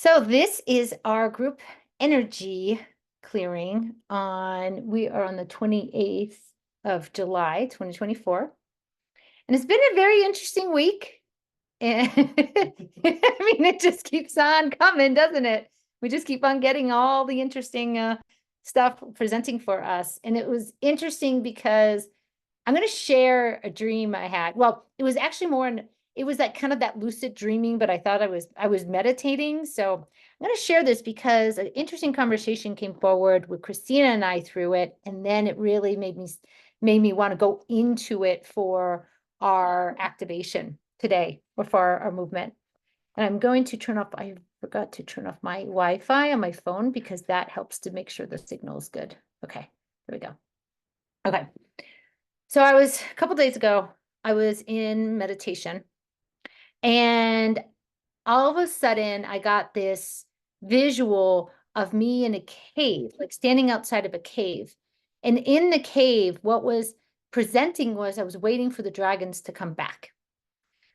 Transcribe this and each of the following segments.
So this is our group energy clearing we are on the 28th of July, 2024. And it's been a very interesting week. And I mean, it just keeps on coming, doesn't it? We just keep on getting all the interesting stuff presenting for us. And it was interesting because I'm going to share a dream I had. Well, it was actually it was that kind of that lucid dreaming, but I thought I was meditating. So I'm going to share this because an interesting conversation came forward with Christina and I through it. And then it really made me want to go into it for our activation today or for our movement. And I'm going to I forgot to turn off my Wi-Fi on my phone because that helps to make sure the signal is good. Okay, there we go. Okay. So a couple days ago, I was in meditation and all of a sudden I got this visual of me in a cave, like standing outside of a cave. And in the cave, what was presenting was I was waiting for the dragons to come back.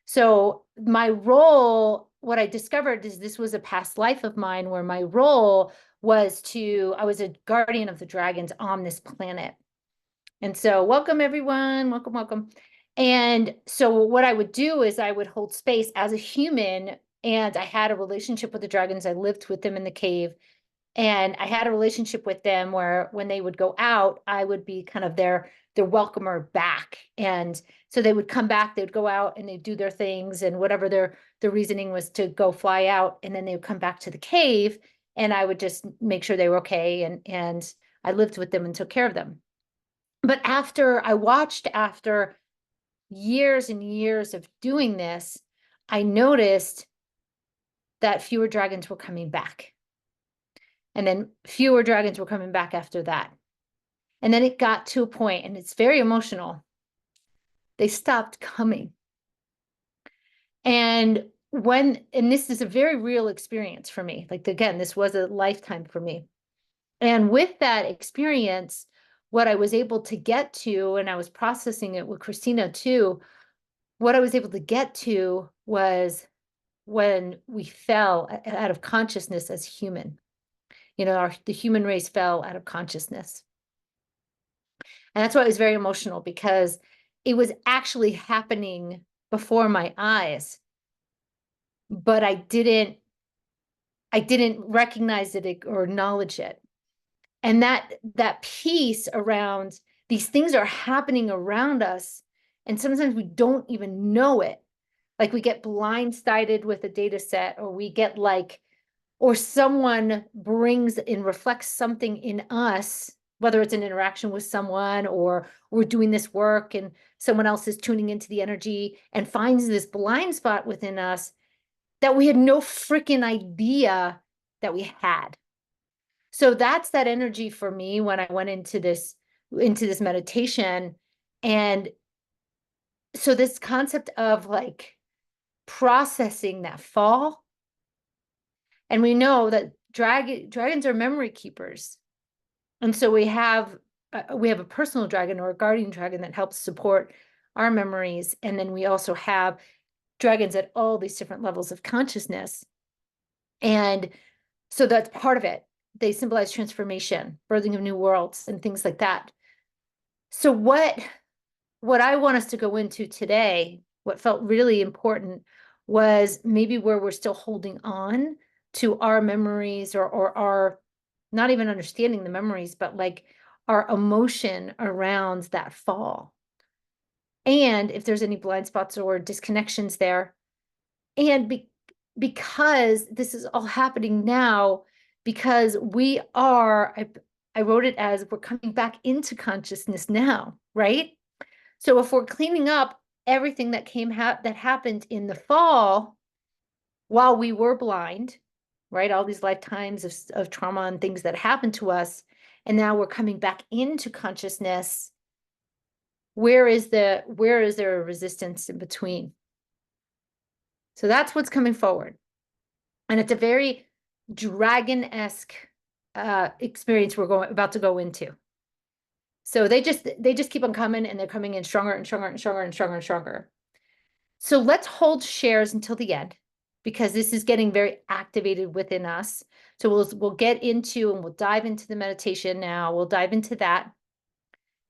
So my role, what I discovered is this was a past life of mine where my role I was a guardian of the dragons on this planet. And so welcome everyone, welcome, welcome. And so what I would do is I would hold space as a human, and I had a relationship with the dragons. I lived with them in the cave, and I had a relationship with them where when they would go out, I would be kind of their welcomer back. And so they would come back, they would go out and they'd do their things and whatever their reasoning was to go fly out, and then they would come back to the cave and I would just make sure they were okay, and I lived with them and took care of them. But after years and years of doing this, I noticed that fewer dragons were coming back. And then fewer dragons were coming back after that. And then it got to a point, and it's very emotional. They stopped coming. And this is a very real experience for me. Like, again, this was a lifetime for me. And with that experience, what I was able to get to, and I was processing it with Christina too, what I was able to get to was when we fell out of consciousness as human. You know, the human race fell out of consciousness. And that's why it was very emotional, because it was actually happening before my eyes, but I didn't recognize it or acknowledge it. And that piece around these things are happening around us, and sometimes we don't even know it. Like we get blindsided with a data set, or we get or someone brings and reflects something in us, whether it's an interaction with someone or we're doing this work and someone else is tuning into the energy and finds this blind spot within us that we had no freaking idea that we had. So that's that energy for me when I went into this meditation. And so this concept of like processing that fall. And we know that dragons are memory keepers. And so we have a personal dragon or a guardian dragon that helps support our memories. And then we also have dragons at all these different levels of consciousness. And so that's part of it. They symbolize transformation, birthing of new worlds, and things like that. So what I want us to go into today, what felt really important, was maybe where we're still holding on to our memories, or our, not even understanding the memories, but like our emotion around that fall. And if there's any blind spots or disconnections there. And because this is all happening now, because I wrote it as we're coming back into consciousness now, right? So if we're cleaning up everything that happened in the fall while we were blind, right? All these lifetimes of trauma and things that happened to us, and now we're coming back into consciousness, where is there a resistance in between? So that's what's coming forward. And it's a very dragon-esque experience we're about to go into. So they just keep on coming, and they're coming in stronger and stronger and stronger and stronger and stronger. So let's hold shares until the end, because this is getting very activated within us. So we'll get into and we'll dive into the meditation now. We'll dive into that.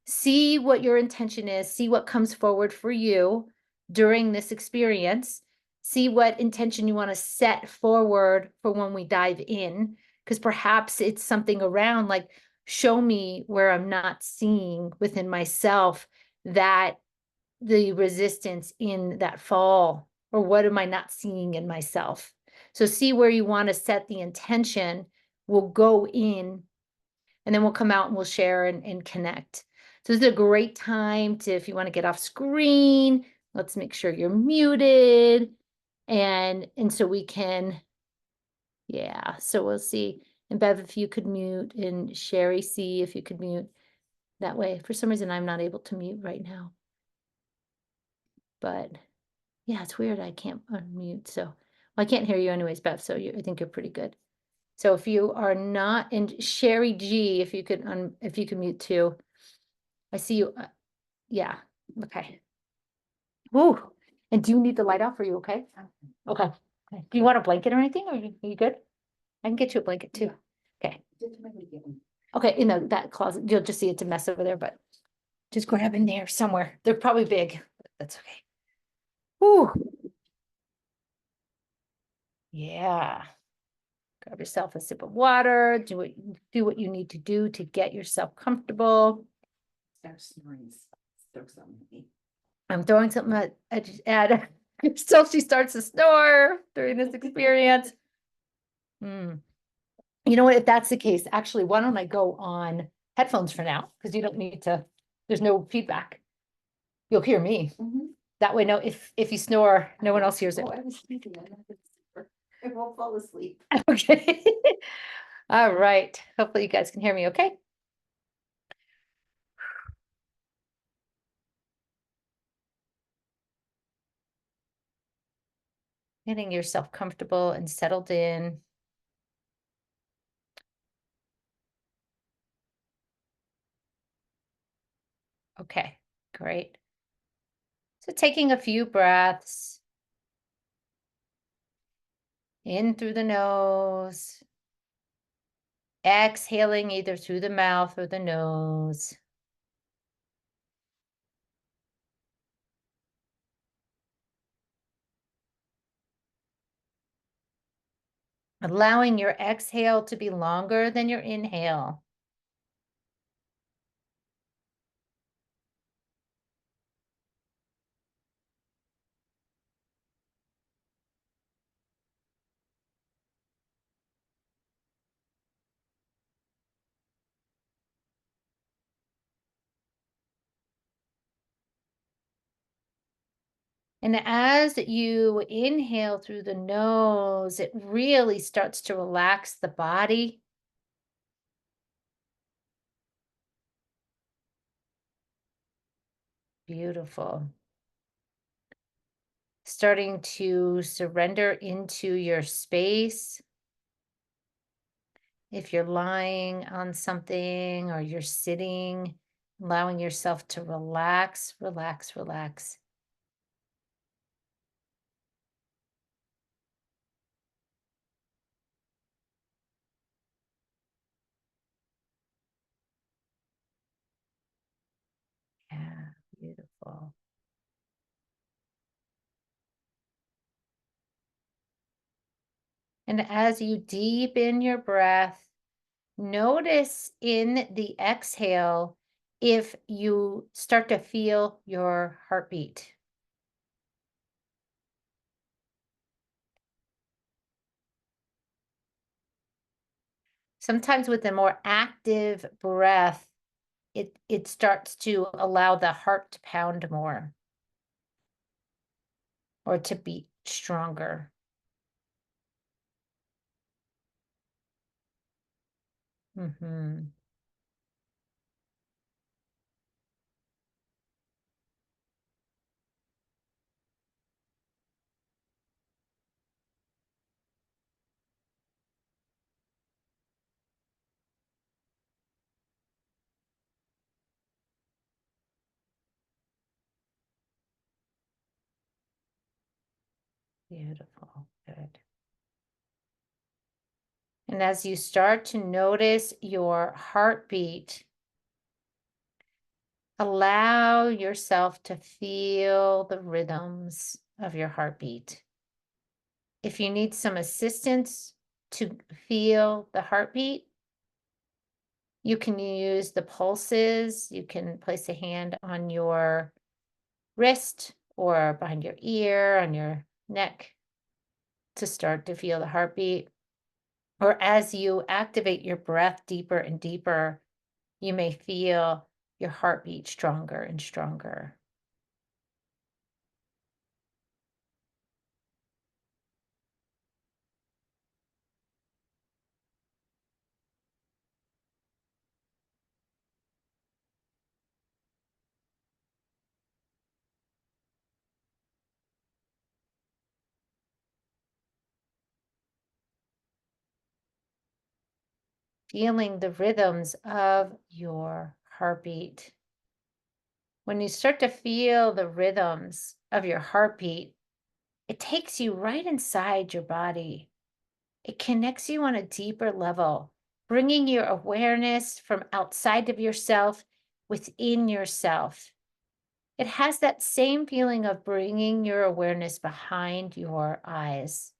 See what your intention is, see what comes forward for you during this experience. See what intention you want to set forward for when we dive in, because perhaps it's something around like, show me where I'm not seeing within myself that the resistance in that fall, or what am I not seeing in myself? So see where you want to set the intention. We'll go in and then we'll come out and we'll share and connect. So this is a great time to, if you want to get off screen, let's make sure you're muted. And so we can, yeah, so we'll see. And Bev, if you could mute, and Sherry, see if you could mute that way. For some reason, I'm not able to mute right now. But yeah, it's weird. I can't unmute. So well, I can't hear you anyways, Bev. So I think you're pretty good. So if you are not, and Sherry G, if you could mute too. I see you. Yeah. Okay. Woo. And do you need the light off? Are you okay? Okay. Okay. Do you want a blanket or anything? Or are you good? I can get you a blanket too. Okay. Okay. In that closet, you'll just see it's a mess over there, but just grab in there somewhere. They're probably big, but that's okay. Woo. Yeah. Grab yourself a sip of water. Do what you need to do to get yourself comfortable. Start snoring. Throw something at me. I'm throwing something at so she starts to snore during this experience. You know what, if that's the case, actually, why don't I go on headphones for now? Because you don't need to, there's no feedback. You'll hear me. That way, no, if you snore, no one else hears it. Oh, I was thinking I won't fall asleep. Okay. All right. Hopefully you guys can hear me okay. Getting yourself comfortable and settled in. Okay, great. So taking a few breaths in through the nose, exhaling either through the mouth or the nose. Allowing your exhale to be longer than your inhale. And as you inhale through the nose, it really starts to relax the body. Beautiful. Starting to surrender into your space. If you're lying on something or you're sitting, allowing yourself to relax, relax, relax. Yeah, beautiful. And as you deepen your breath, notice in the exhale if you start to feel your heartbeat. Sometimes with a more active breath, it starts to allow the heart to pound more or to beat stronger. Mm-hmm. Beautiful. Good. And as you start to notice your heartbeat, allow yourself to feel the rhythms of your heartbeat. If you need some assistance to feel the heartbeat, you can use the pulses. You can place a hand on your wrist or behind your ear, on your neck to start to feel the heartbeat. Or as you activate your breath deeper and deeper, you may feel your heartbeat stronger and stronger. Feeling the rhythms of your heartbeat. When you start to feel the rhythms of your heartbeat, it takes you right inside your body. It connects you on a deeper level, bringing your awareness from outside of yourself within yourself. It has that same feeling of bringing your awareness behind your eyes.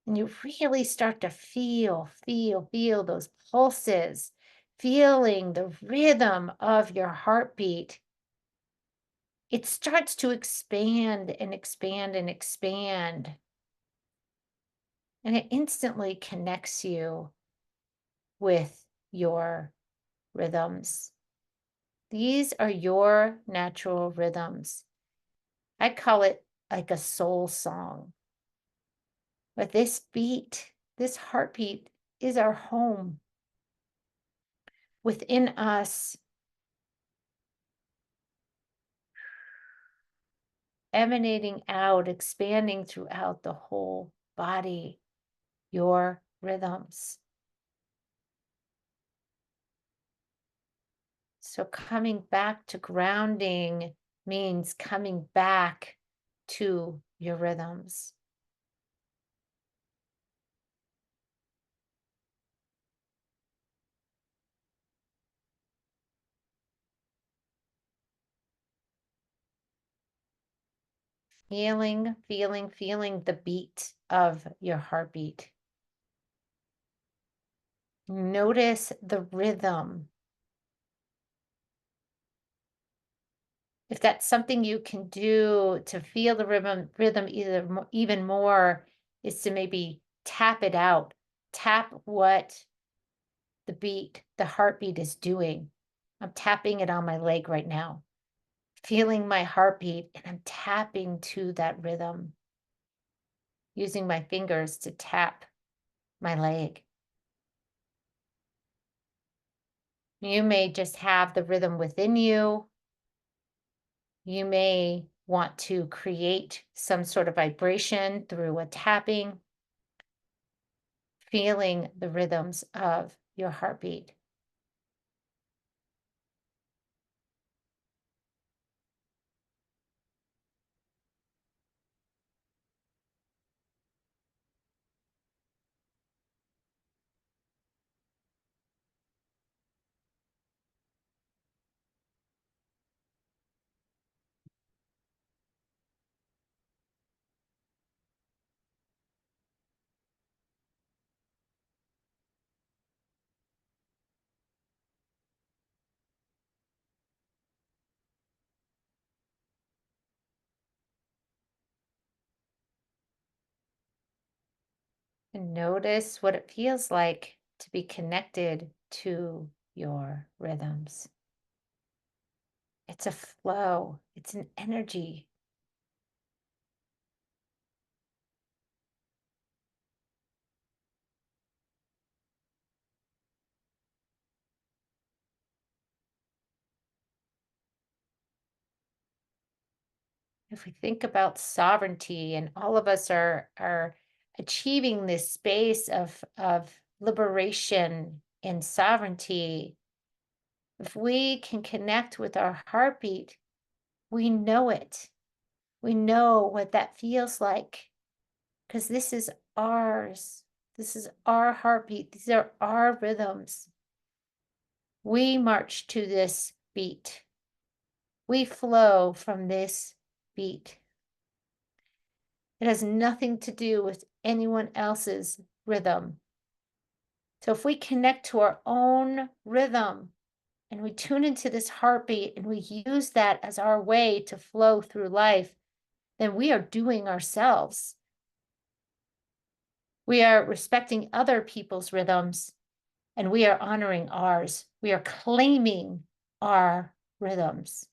And you really start to feel those pulses, feeling the rhythm of your heartbeat. It starts to expand and expand and expand. And it instantly connects you with your rhythms. These are your natural rhythms. I call it like a soul song. But this beat, this heartbeat is our home within us, emanating out, expanding throughout the whole body, your rhythms. So coming back to grounding means coming back to your rhythms. Feeling the beat of your heartbeat. Notice the rhythm. If that's something you can do to feel the rhythm even more, is to maybe tap it out. Tap what the heartbeat is doing. I'm tapping it on my leg right now, feeling my heartbeat, and I'm tapping to that rhythm, using my fingers to tap my leg. You may just have the rhythm within you. You may want to create some sort of vibration through a tapping, feeling the rhythms of your heartbeat. And notice what it feels like to be connected to your rhythms. It's a flow, it's an energy. If we think about sovereignty, and all of us are achieving this space of liberation and sovereignty, if we can connect with our heartbeat, we know it. We know what that feels like because this is ours. This is our heartbeat. These are our rhythms. We march to this beat. We flow from this beat. It has nothing to do with anyone else's rhythm. So if we connect to our own rhythm and we tune into this heartbeat and we use that as our way to flow through life, then we are doing ourselves. We are respecting other people's rhythms and we are honoring ours. We are claiming our rhythms.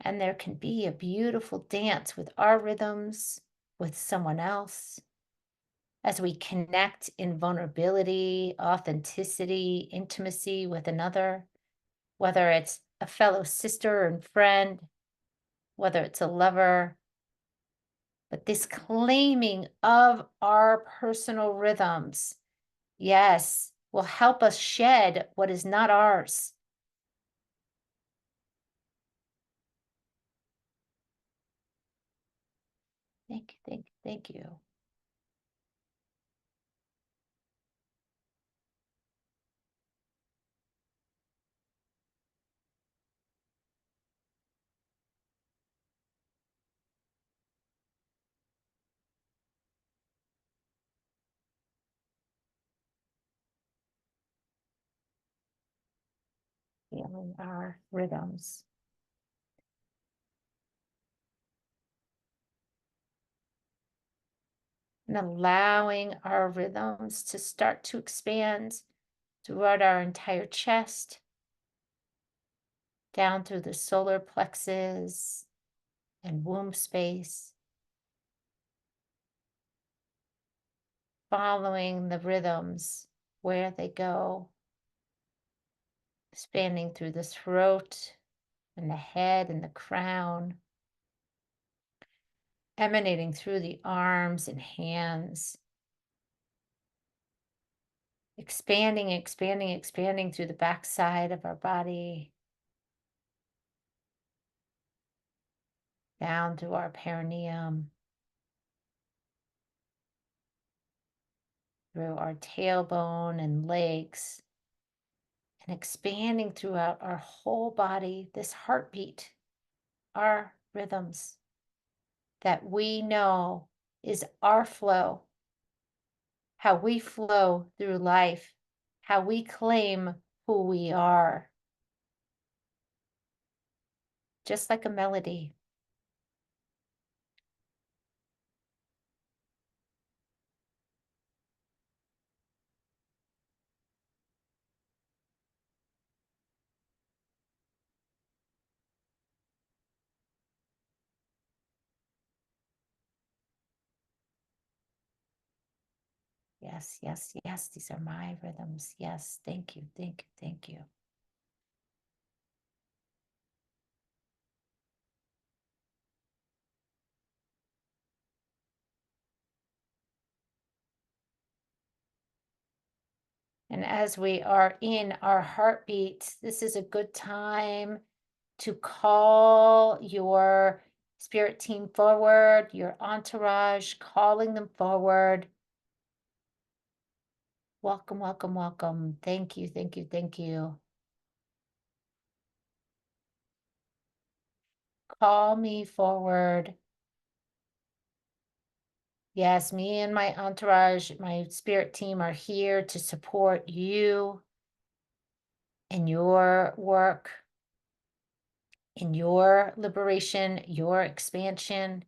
And there can be a beautiful dance with our rhythms, with someone else, as we connect in vulnerability, authenticity, intimacy with another, whether it's a fellow sister and friend, whether it's a lover. But this claiming of our personal rhythms, yes, will help us shed what is not ours. Thank you. Feeling our rhythms. And allowing our rhythms to start to expand throughout our entire chest, down through the solar plexus and womb space, following the rhythms where they go, expanding through the throat and the head and the crown, emanating through the arms and hands, expanding through the backside of our body, down through our perineum, through our tailbone and legs, and expanding throughout our whole body, this heartbeat, our rhythms that we know is our flow, how we flow through life, how we claim who we are, just like a melody. Yes, yes, yes, these are my rhythms. Yes, thank you, thank you, thank you. And as we are in our heartbeat, this is a good time to call your spirit team forward, your entourage, calling them forward. Welcome, welcome, welcome. Thank you, thank you, thank you. Call me forward. Yes, me and my entourage, my spirit team are here to support you in your work, in your liberation, your expansion.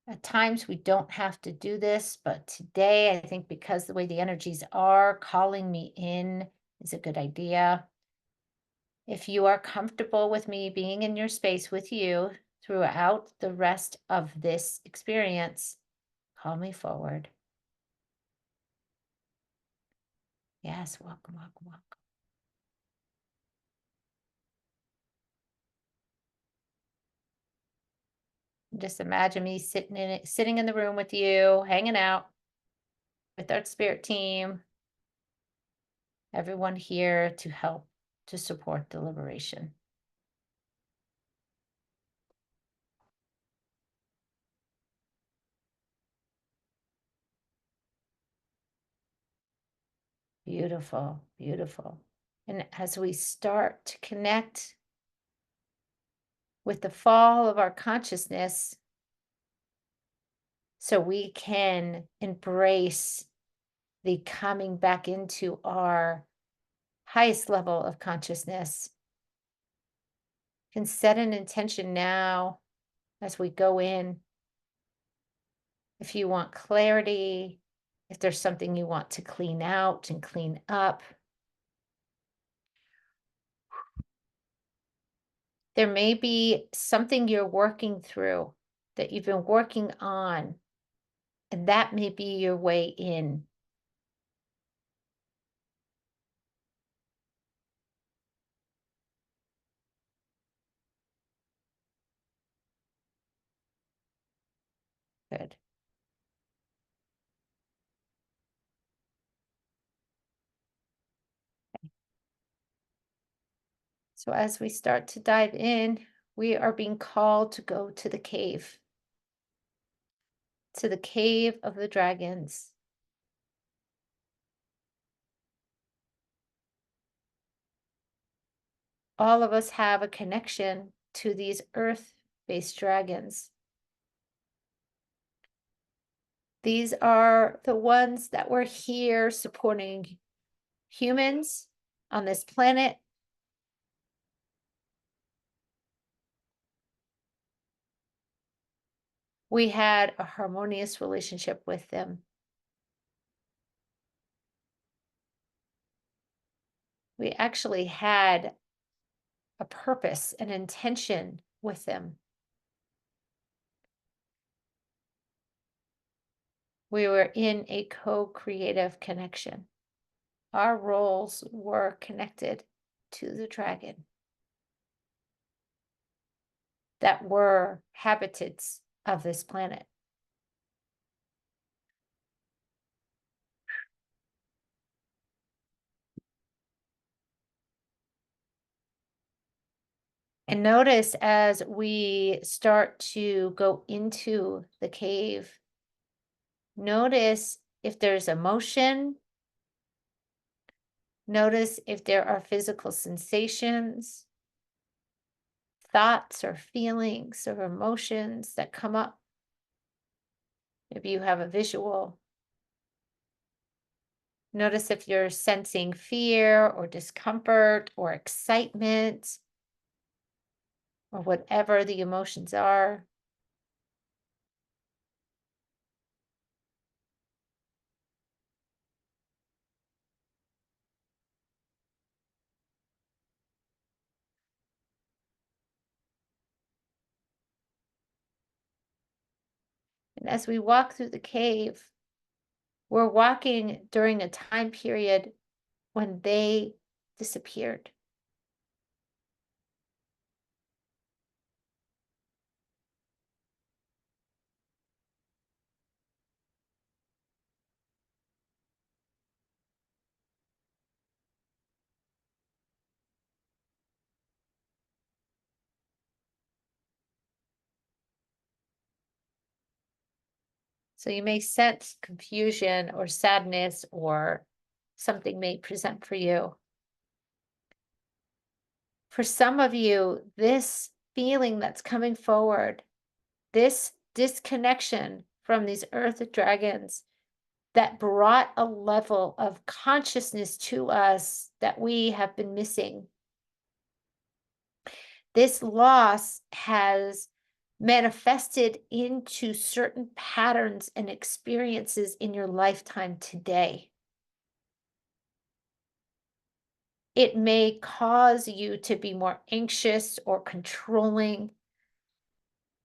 At times we don't have to do this, but today I think because the way the energies are, calling me in is a good idea. If you are comfortable with me being in your space with you throughout the rest of this experience, call me forward. Yes, welcome, welcome, welcome. Just imagine me sitting in the room with you, hanging out with our spirit team, everyone here to help to support the liberation. Beautiful, beautiful. And as we start to connect with the fall of our consciousness, so we can embrace the coming back into our highest level of consciousness, can set an intention now as we go in. If you want clarity, if there's something you want to clean out and clean up, there may be something you're working through that you've been working on, and that may be your way in. Good. So as we start to dive in, we are being called to go to the cave of the dragons. All of us have a connection to these earth-based dragons. These are the ones that were here supporting humans on this planet. We had a harmonious relationship with them. We actually had a purpose, an intention with them. We were in a co-creative connection. Our roles were connected to the dragon that were habitats of this planet. And notice as we start to go into the cave, notice if there's emotion. Notice if there are physical sensations, thoughts or feelings or emotions that come up. Maybe you have a visual. Notice if you're sensing fear or discomfort or excitement or whatever the emotions are. And as we walk through the cave, we're walking during a time period when they disappeared. So you may sense confusion or sadness, or something may present for you. For some of you, this feeling that's coming forward, this disconnection from these earth dragons that brought a level of consciousness to us that we have been missing. This loss has manifested into certain patterns and experiences in your lifetime today. It may cause you to be more anxious or controlling.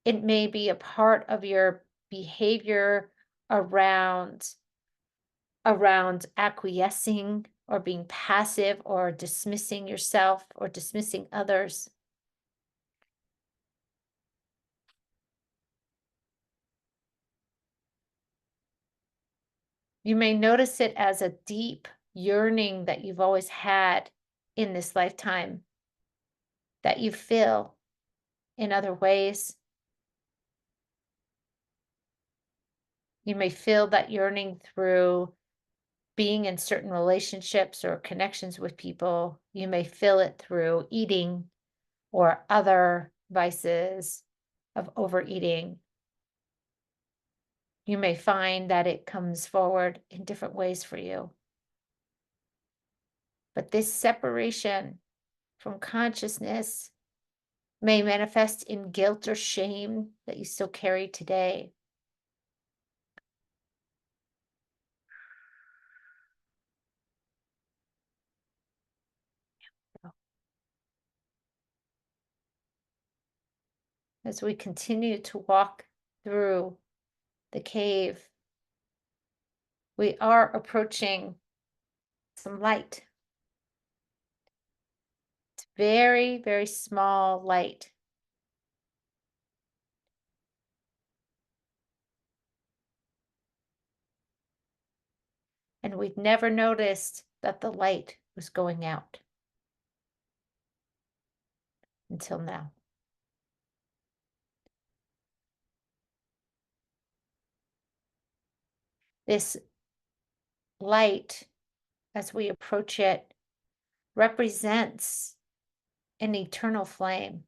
It may be a part of your behavior around acquiescing or being passive or dismissing yourself or dismissing others. You may notice it as a deep yearning that you've always had in this lifetime that you feel in other ways. You may feel that yearning through being in certain relationships or connections with people. You may feel it through eating or other vices of overeating. You may find that it comes forward in different ways for you. But this separation from consciousness may manifest in guilt or shame that you still carry today. As we continue to walk through the cave, we are approaching some light. It's very, very small light. And we'd never noticed that the light was going out until now. This light, as we approach it, represents an eternal flame.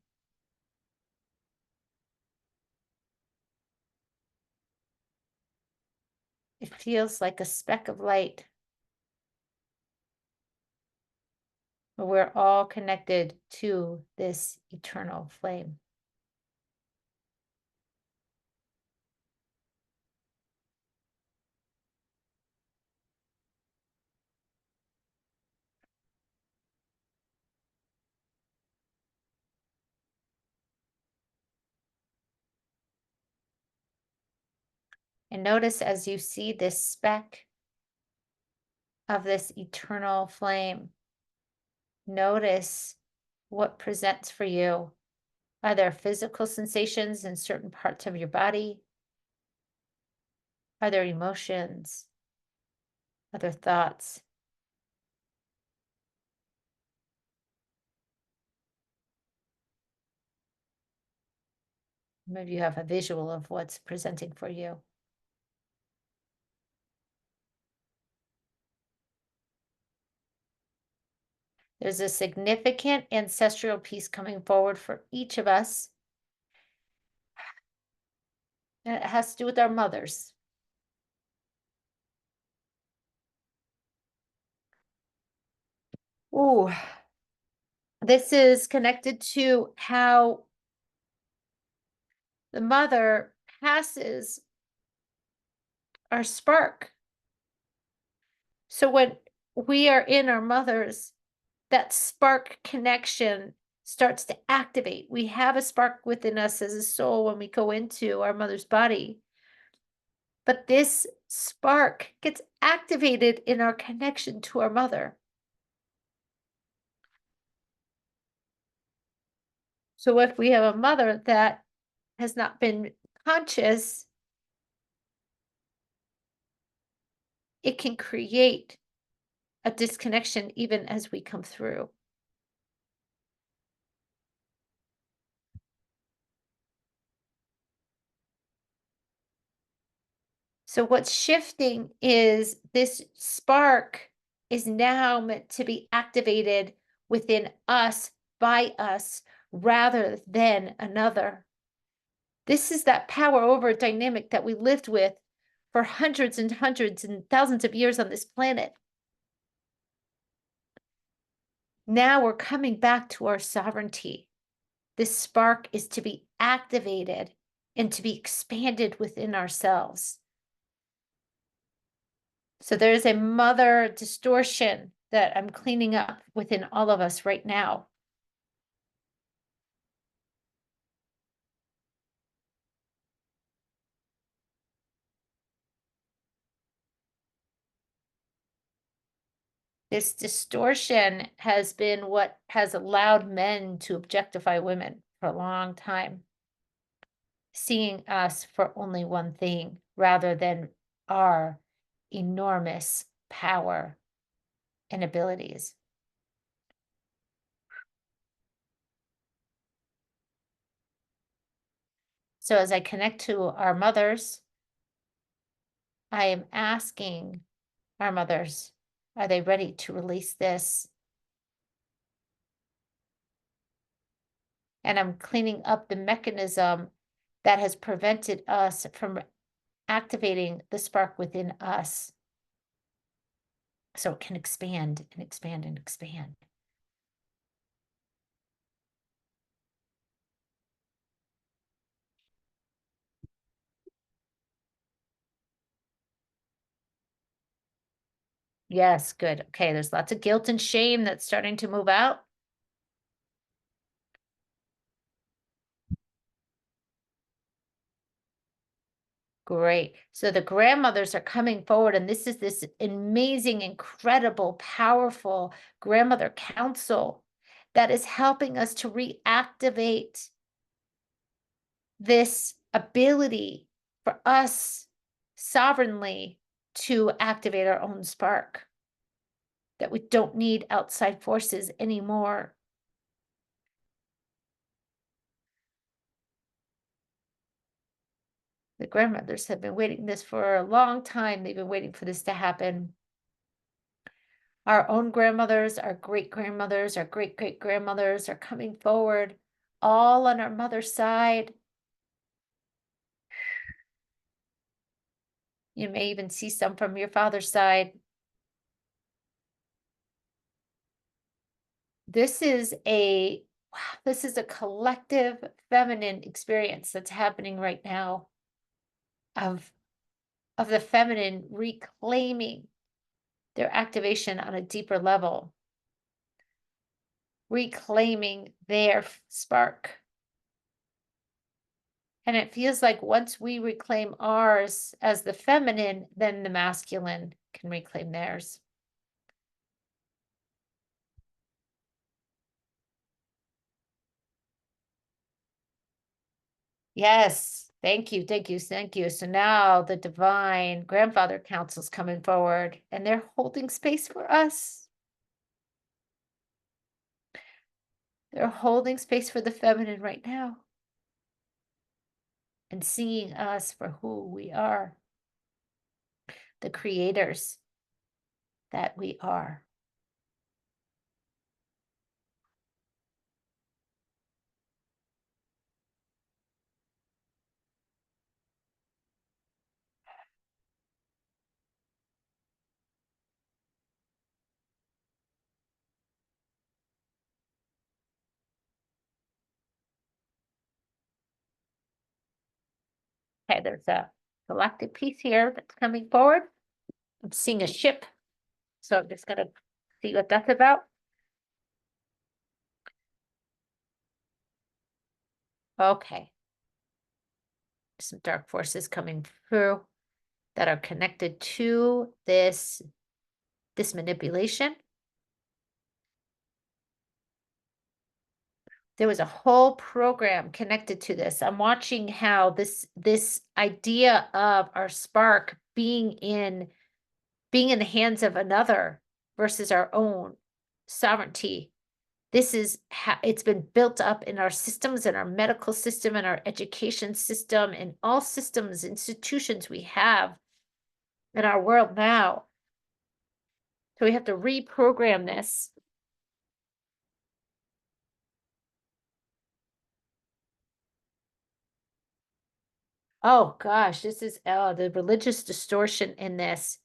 It feels like a speck of light. But we're all connected to this eternal flame. And notice as you see this speck of this eternal flame, notice what presents for you. Are there physical sensations in certain parts of your body? Are there emotions? Are there thoughts? Maybe you have a visual of what's presenting for you. There's a significant ancestral piece coming forward for each of us. And it has to do with our mothers. Ooh, this is connected to how the mother passes our spark. So when we are in our mothers, that spark connection starts to activate. We have a spark within us as a soul when we go into our mother's body. But this spark gets activated in our connection to our mother. So if we have a mother that has not been conscious, it can create a disconnection even as we come through. So what's shifting is this spark is now meant to be activated within us, by us, rather than another. This is that power over dynamic that we lived with for hundreds and hundreds and thousands of years on this planet. Now we're coming back to our sovereignty. This spark is to be activated and to be expanded within ourselves. So there's a mother distortion that I'm cleaning up within all of us right now. This distortion has been what has allowed men to objectify women for a long time, seeing us for only one thing rather than our enormous power and abilities. So as I connect to our mothers, I am asking our mothers, are they ready to release this? And I'm cleaning up the mechanism that has prevented us from activating the spark within us so it can expand and expand and expand. Yes, good. Okay, there's lots of guilt and shame that's starting to move out. Great. So the grandmothers are coming forward, and this is this amazing, incredible, powerful grandmother council that is helping us to reactivate this ability for us sovereignly to activate our own spark, that we don't need outside forces anymore. The grandmothers have been waiting this for a long time. They've been waiting for this to happen. Our own grandmothers, our great grandmothers, our great great grandmothers are coming forward, all on our mother's side. You may even see some from your father's side. This is a this is a collective feminine experience that's happening right now of the feminine reclaiming their activation on a deeper level, reclaiming their spark. And it feels like once we reclaim ours as the feminine, then the masculine can reclaim theirs. Yes. Thank you. Thank you. Thank you. So now the divine grandfather council's coming forward and they're holding space for us. They're holding space for the feminine right now and seeing us for who we are, the creators that we are. Okay, there's a galactic piece here that's coming forward. I'm seeing a ship, so I'm just gonna see what that's about. Okay. Some dark forces coming through that are connected to this manipulation. There was a whole program connected to this. I'm watching how this idea of our spark being in the hands of another versus our own sovereignty. This is how it's been built up in our systems, in our medical system, in our education system, in all systems, institutions we have in our world now. So we have to reprogram this. Oh gosh, this is the religious distortion in this.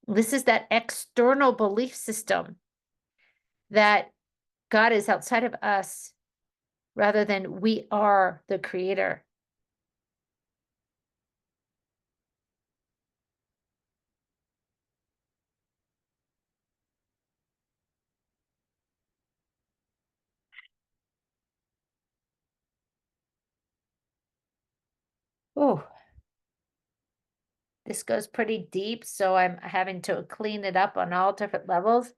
This is that external belief system that God is outside of us rather than we are the creator. Oh, this goes pretty deep, so I'm having to clean it up on all different levels.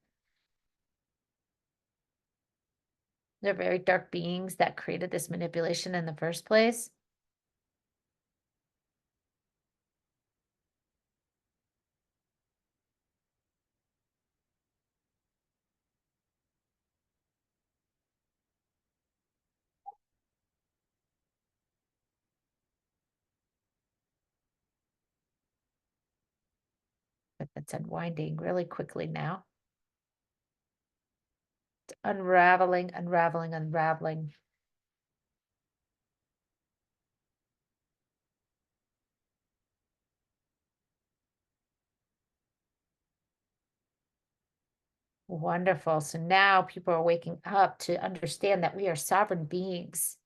They're very dark beings that created this manipulation in the first place. but that's unwinding really quickly now. It's unraveling, unraveling, unraveling. Wonderful. So now people are waking up to understand that we are sovereign beings,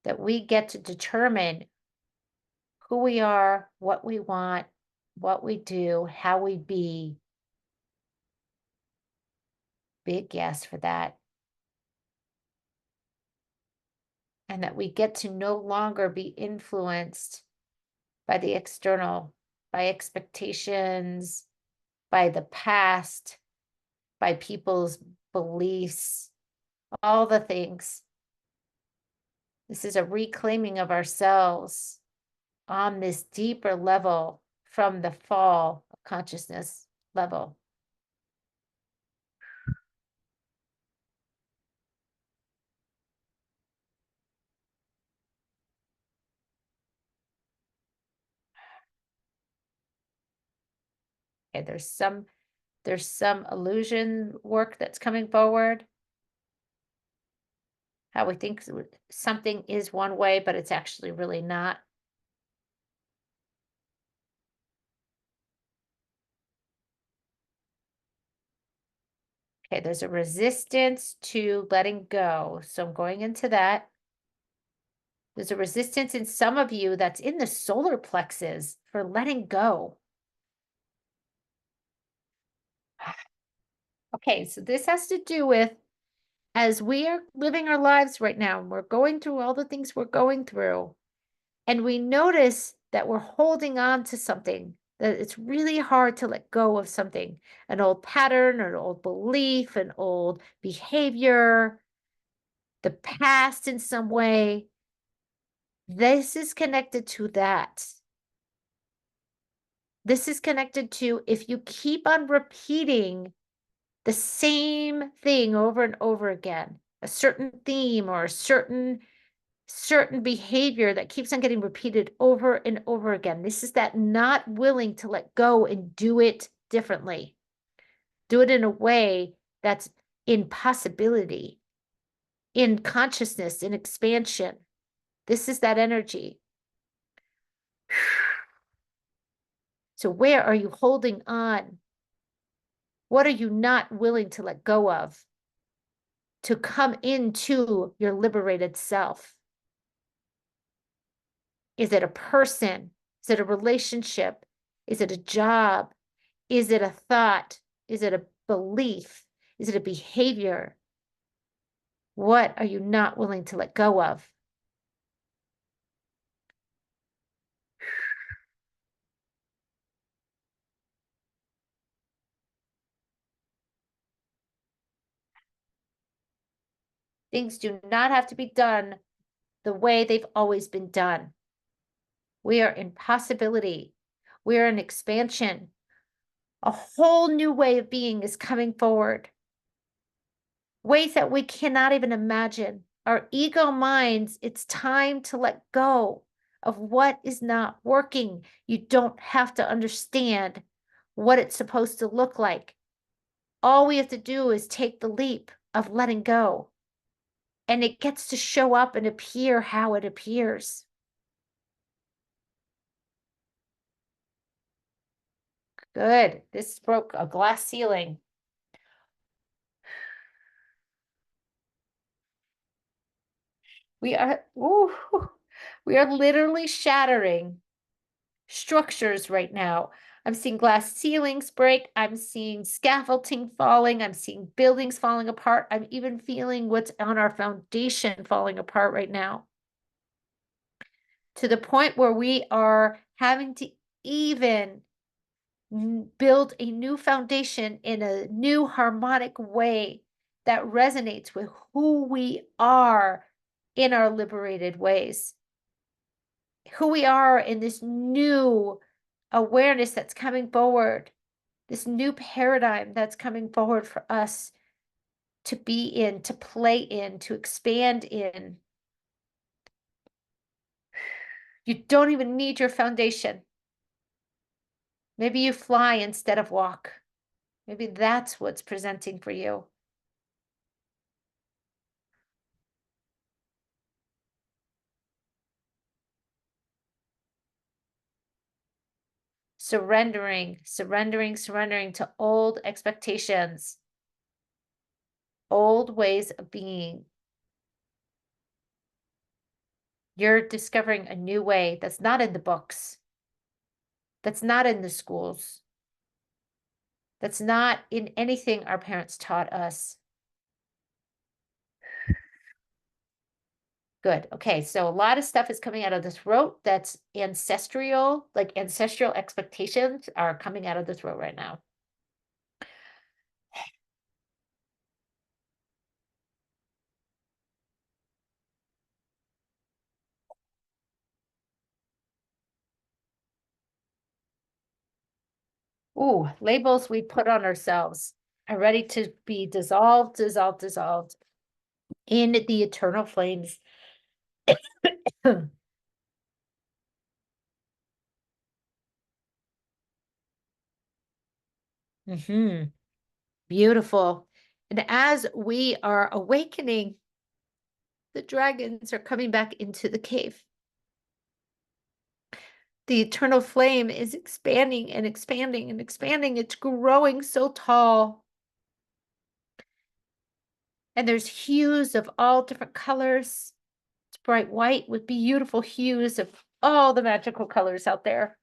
that we get to determine who we are, what we want, what we do, how we be. Big yes for that. And that we get to no longer be influenced by the external, by expectations, by the past, by people's beliefs, all the things. This is a reclaiming of ourselves on this deeper level from the fall of consciousness level. Okay, there's some illusion work that's coming forward. How we think something is one way, but it's actually really not. Okay, there's a resistance to letting go. So I'm going into that. There's a resistance in some of you that's in the solar plexus for letting go. Okay, so this has to do with as we are living our lives right now, and we're going through all the things we're going through, and we notice that we're holding on to something, that it's really hard to let go of something, an old pattern, an old belief, an old behavior, the past in some way. This is connected to that. This is connected to if you keep on repeating the same thing over and over again, a certain theme or a certain behavior that keeps on getting repeated over and over again. This is that not willing to let go and do it differently. Do it in a way that's in possibility, in consciousness, in expansion. This is that energy. So where are you holding on? What are you not willing to let go of to come into your liberated self? Is it a person? Is it a relationship? Is it a job? Is it a thought? Is it a belief? Is it a behavior? What are you not willing to let go of? Things do not have to be done the way they've always been done. We are in possibility. We are in expansion. A whole new way of being is coming forward. Ways that we cannot even imagine. Our ego minds, it's time to let go of what is not working. You don't have to understand what it's supposed to look like. All we have to do is take the leap of letting go. And it gets to show up and appear how it appears. Good. This broke a glass ceiling. We are literally shattering structures right now. I'm seeing glass ceilings break. I'm seeing scaffolding falling. I'm seeing buildings falling apart. I'm even feeling what's on our foundation falling apart right now. To the point where we are having to even build a new foundation in a new harmonic way that resonates with who we are in our liberated ways. Who we are in this new awareness that's coming forward, this new paradigm that's coming forward for us to be in, to play in, to expand in. You don't even need your foundation. Maybe you fly instead of walk. Maybe that's what's presenting for you. Surrendering to old expectations, old ways of being. You're discovering a new way that's not in the books, that's not in the schools, that's not in anything our parents taught us. Good. Okay. So a lot of stuff is coming out of the throat that's ancestral, like ancestral expectations are coming out of the throat right now. Ooh, labels we put on ourselves are ready to be dissolved in the eternal flames. Hmm. Beautiful. And as we are awakening, the dragons are coming back into the cave. The eternal flame is expanding and expanding and expanding. It's growing so tall. And there's hues of all different colors. It's bright white with beautiful hues of all the magical colors out there.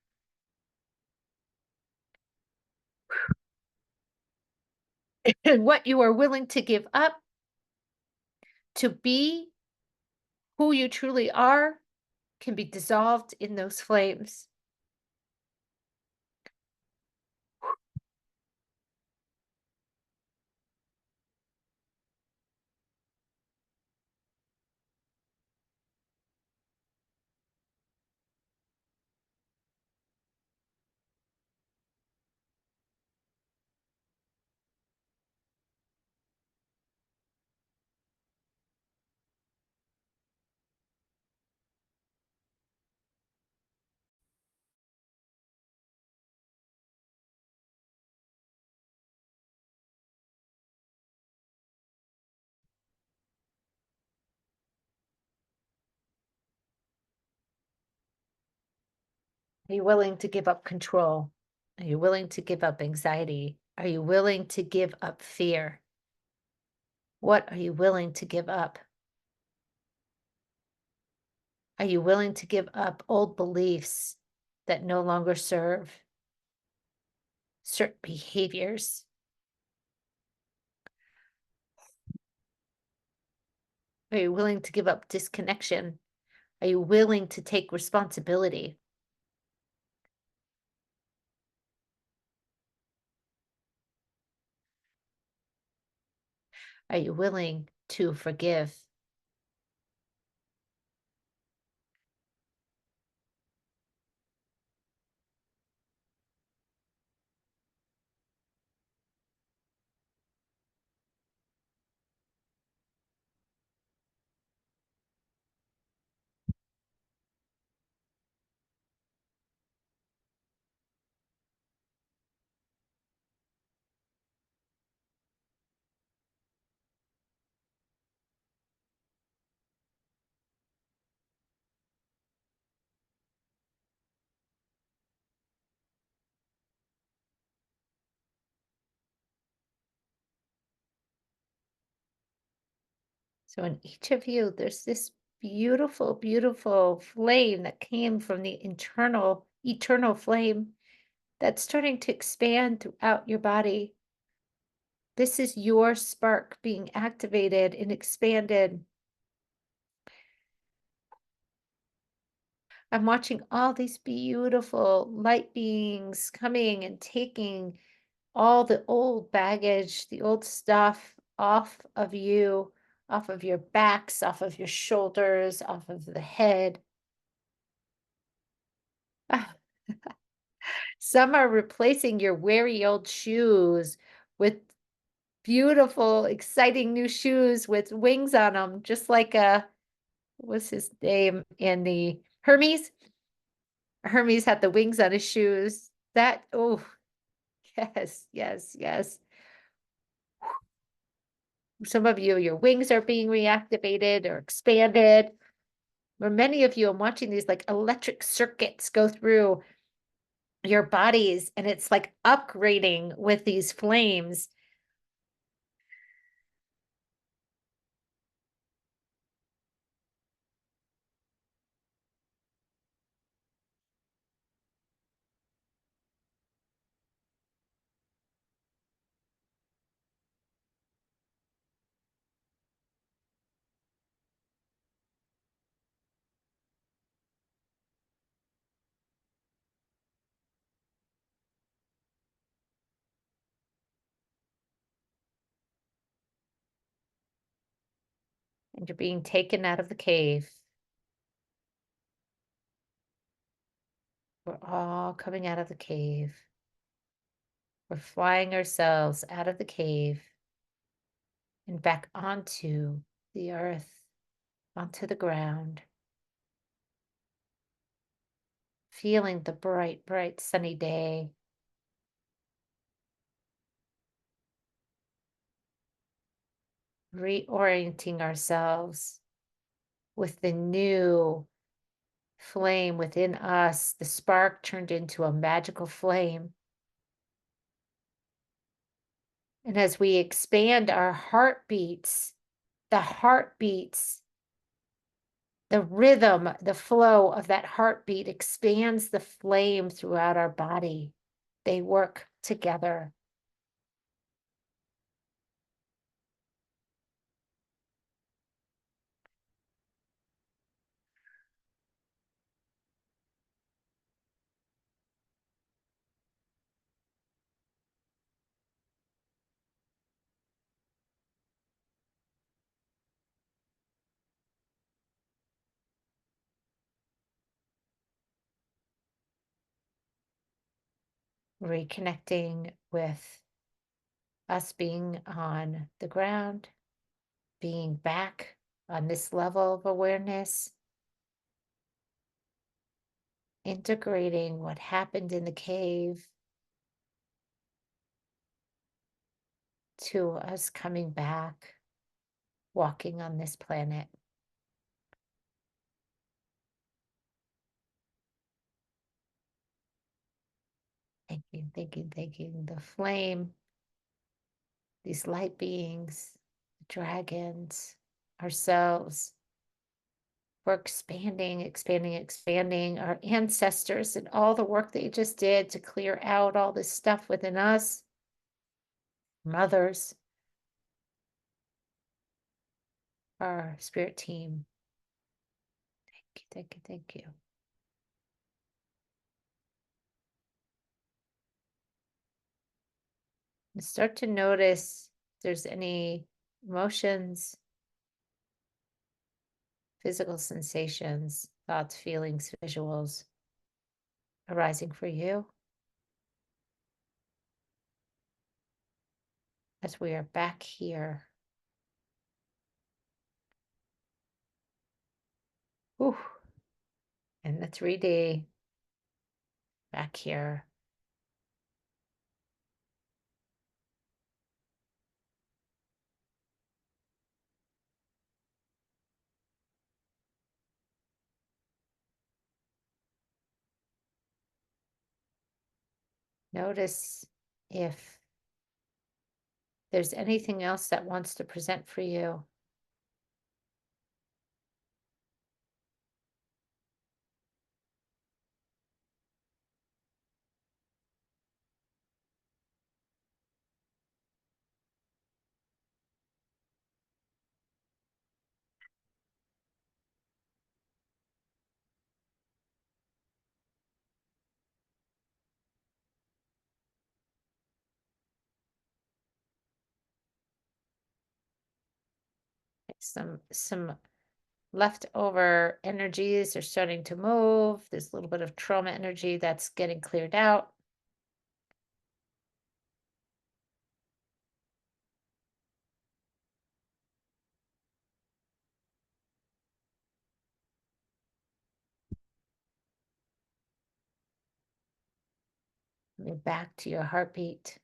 And what you are willing to give up to be who you truly are can be dissolved in those flames. Are you willing to give up control? Are you willing to give up anxiety? Are you willing to give up fear? What are you willing to give up? Are you willing to give up old beliefs that no longer serve certain behaviors? Are you willing to give up disconnection? Are you willing to take responsibility? Are you willing to forgive? So in each of you, there's this beautiful, beautiful flame that came from the internal, eternal flame that's starting to expand throughout your body. This is your spark being activated and expanded. I'm watching all these beautiful light beings coming and taking all the old baggage, the old stuff off of you, off of your backs, off of your shoulders, off of the head. Ah, some are replacing your weary old shoes with beautiful, exciting new shoes with wings on them, just like what's his name in the Hermes? Hermes had the wings on his shoes. that, oh, yes, yes, yes. Some of you, your wings are being reactivated or expanded. Or many of you, I'm watching these like electric circuits go through your bodies and it's like upgrading with these flames. And you're being taken out of the cave. We're all coming out of the cave. We're flying ourselves out of the cave and back onto the earth, onto the ground, feeling the bright, bright sunny day. Reorienting ourselves with the new flame within us. The spark turned into a magical flame. And as we expand our heartbeats, the heartbeats, the rhythm, the flow of that heartbeat expands the flame throughout our body. They work together. Reconnecting with us being on the ground, being back on this level of awareness, integrating what happened in the cave to us coming back, walking on this planet. Thanking, thanking, thanking the flame, these light beings, the dragons, ourselves. We're expanding, expanding, expanding our ancestors and all the work that you just did to clear out all this stuff within us. Mothers, our spirit team. Thank you, thank you, thank you. And start to notice if there's any emotions, physical sensations, thoughts, feelings, visuals arising for you as we are back here. Whew. And the 3D back here. Notice if there's anything else that wants to present for you. Some leftover energies are starting to move. There's a little bit of trauma energy that's getting cleared out. Coming back to your heartbeat.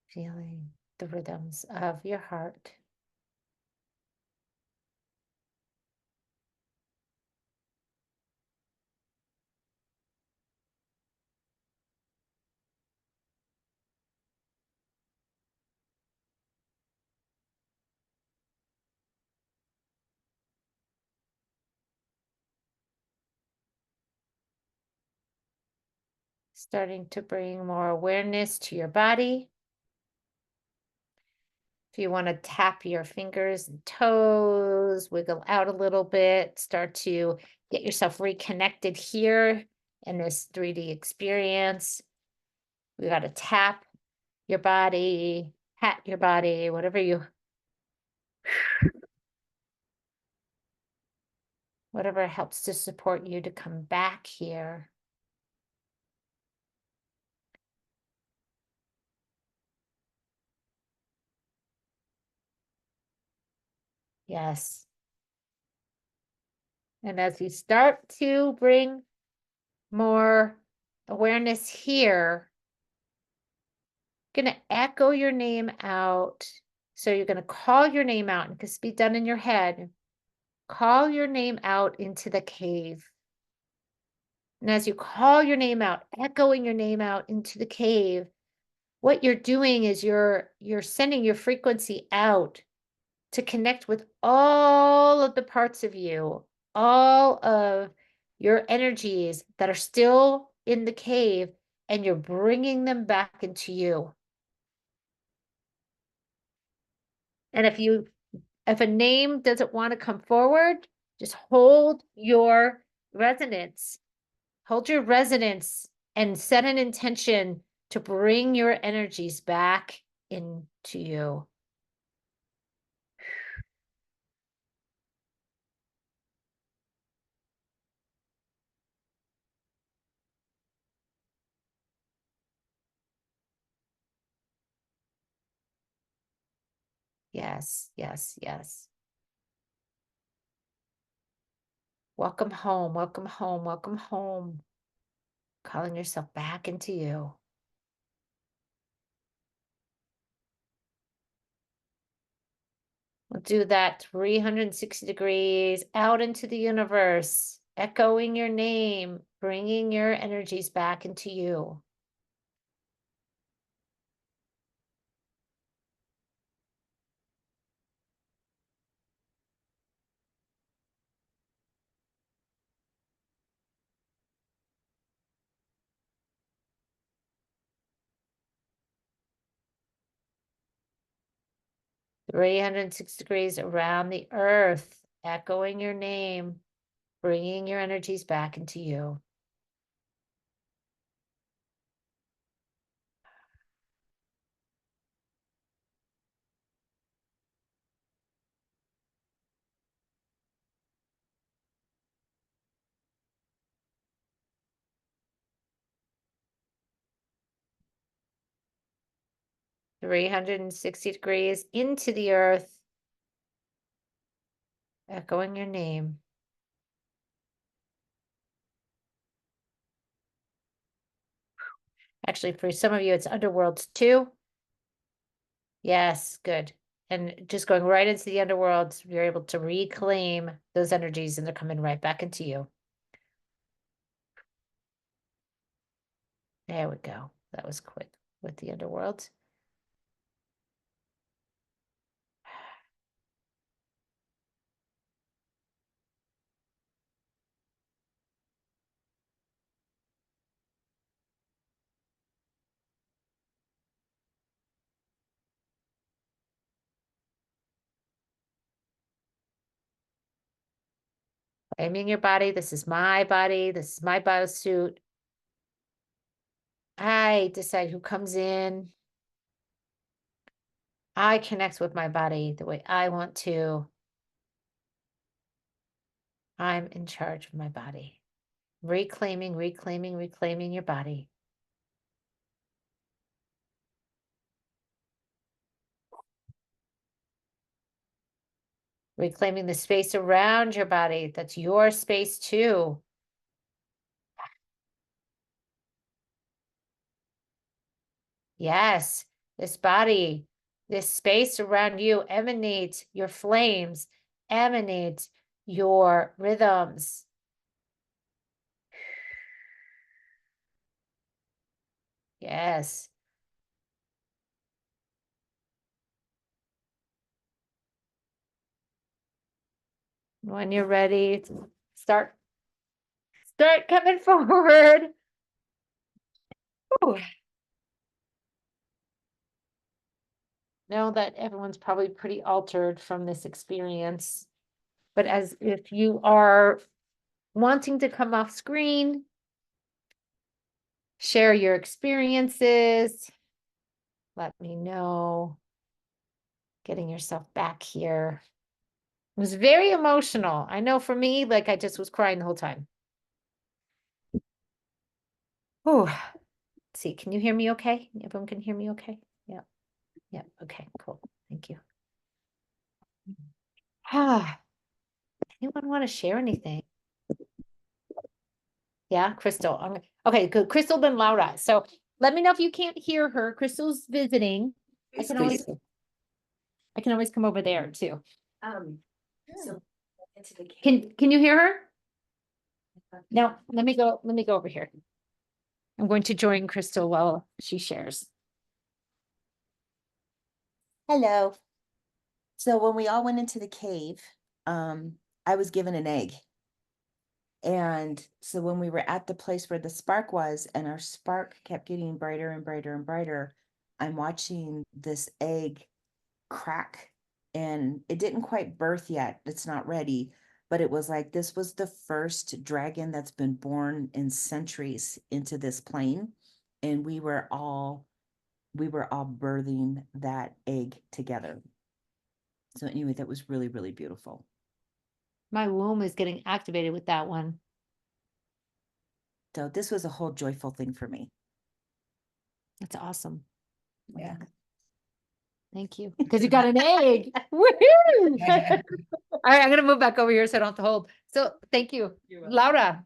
Feeling the rhythms of your heart. Starting to bring more awareness to your body. If you want to tap your fingers and toes, wiggle out a little bit, start to get yourself reconnected here in this 3D experience. We got to tap your body, pat your body, whatever helps to support you to come back here. Yes. And as you start to bring more awareness here, going to echo your name out. So you're going to call your name out, and it can be done in your head. Call your name out into the cave. And as you call your name out, echoing your name out into the cave, what you're doing is you're sending your frequency out to connect with all of the parts of you, all of your energies that are still in the cave, and you're bringing them back into you. And if a name doesn't want to come forward, just hold your resonance. Hold your resonance and set an intention to bring your energies back into you. Yes, yes, yes. Welcome home, welcome home, welcome home. Calling yourself back into you. We'll do that 360 degrees out into the universe, echoing your name, bringing your energies back into you. 360 degrees around the earth, echoing your name, bringing your energies back into you. Three hundred and 60 degrees into the earth, echoing your name. Actually, for some of you, it's underworlds too. Yes, good. And just going right into the underworlds, you're able to reclaim those energies and they're coming right back into you. There we go. That was quick with the underworlds. Claiming your body. This is my body. This is my biosuit. I decide who comes in. I connect with my body the way I want to. I'm in charge of my body. Reclaiming, reclaiming, reclaiming your body. reclaiming the space around your body. That's your space too. Yes, this body, this space around you emanates your flames, emanates your rhythms. Yes. When you're ready, start coming forward. Ooh. Know that everyone's probably pretty altered from this experience. But as if you are wanting to come off screen, share your experiences, let me know. Getting yourself back here. It was very emotional. I know for me, like I just was crying the whole time. Oh, let's see. Can you hear me okay? Everyone can hear me okay? Yeah. Yeah. Okay, cool. Thank you. Ah, anyone want to share anything? Yeah, Crystal. Okay, good. Crystal then Laura. So let me know if you can't hear her. Crystal's visiting. I can always come over there too. So into the Can you hear her? No, let me go over here. I'm going to join Crystal while she shares. Hello. So when we all went into the cave, I was given an egg. And so when we were at the place where the spark was, and our spark kept getting brighter and brighter and brighter, I'm watching this egg crack. And it didn't quite birth yet. It's not ready. But it was like this was the first dragon that's been born in centuries into this plane. And we were all birthing that egg together. So anyway, that was really, really beautiful. My womb is getting activated with that one. So this was a whole joyful thing for me. That's awesome. Yeah. Thank you. Because you got an egg. Woohoo! All right, I'm gonna move back over here so I don't have to hold. So thank you. Laura.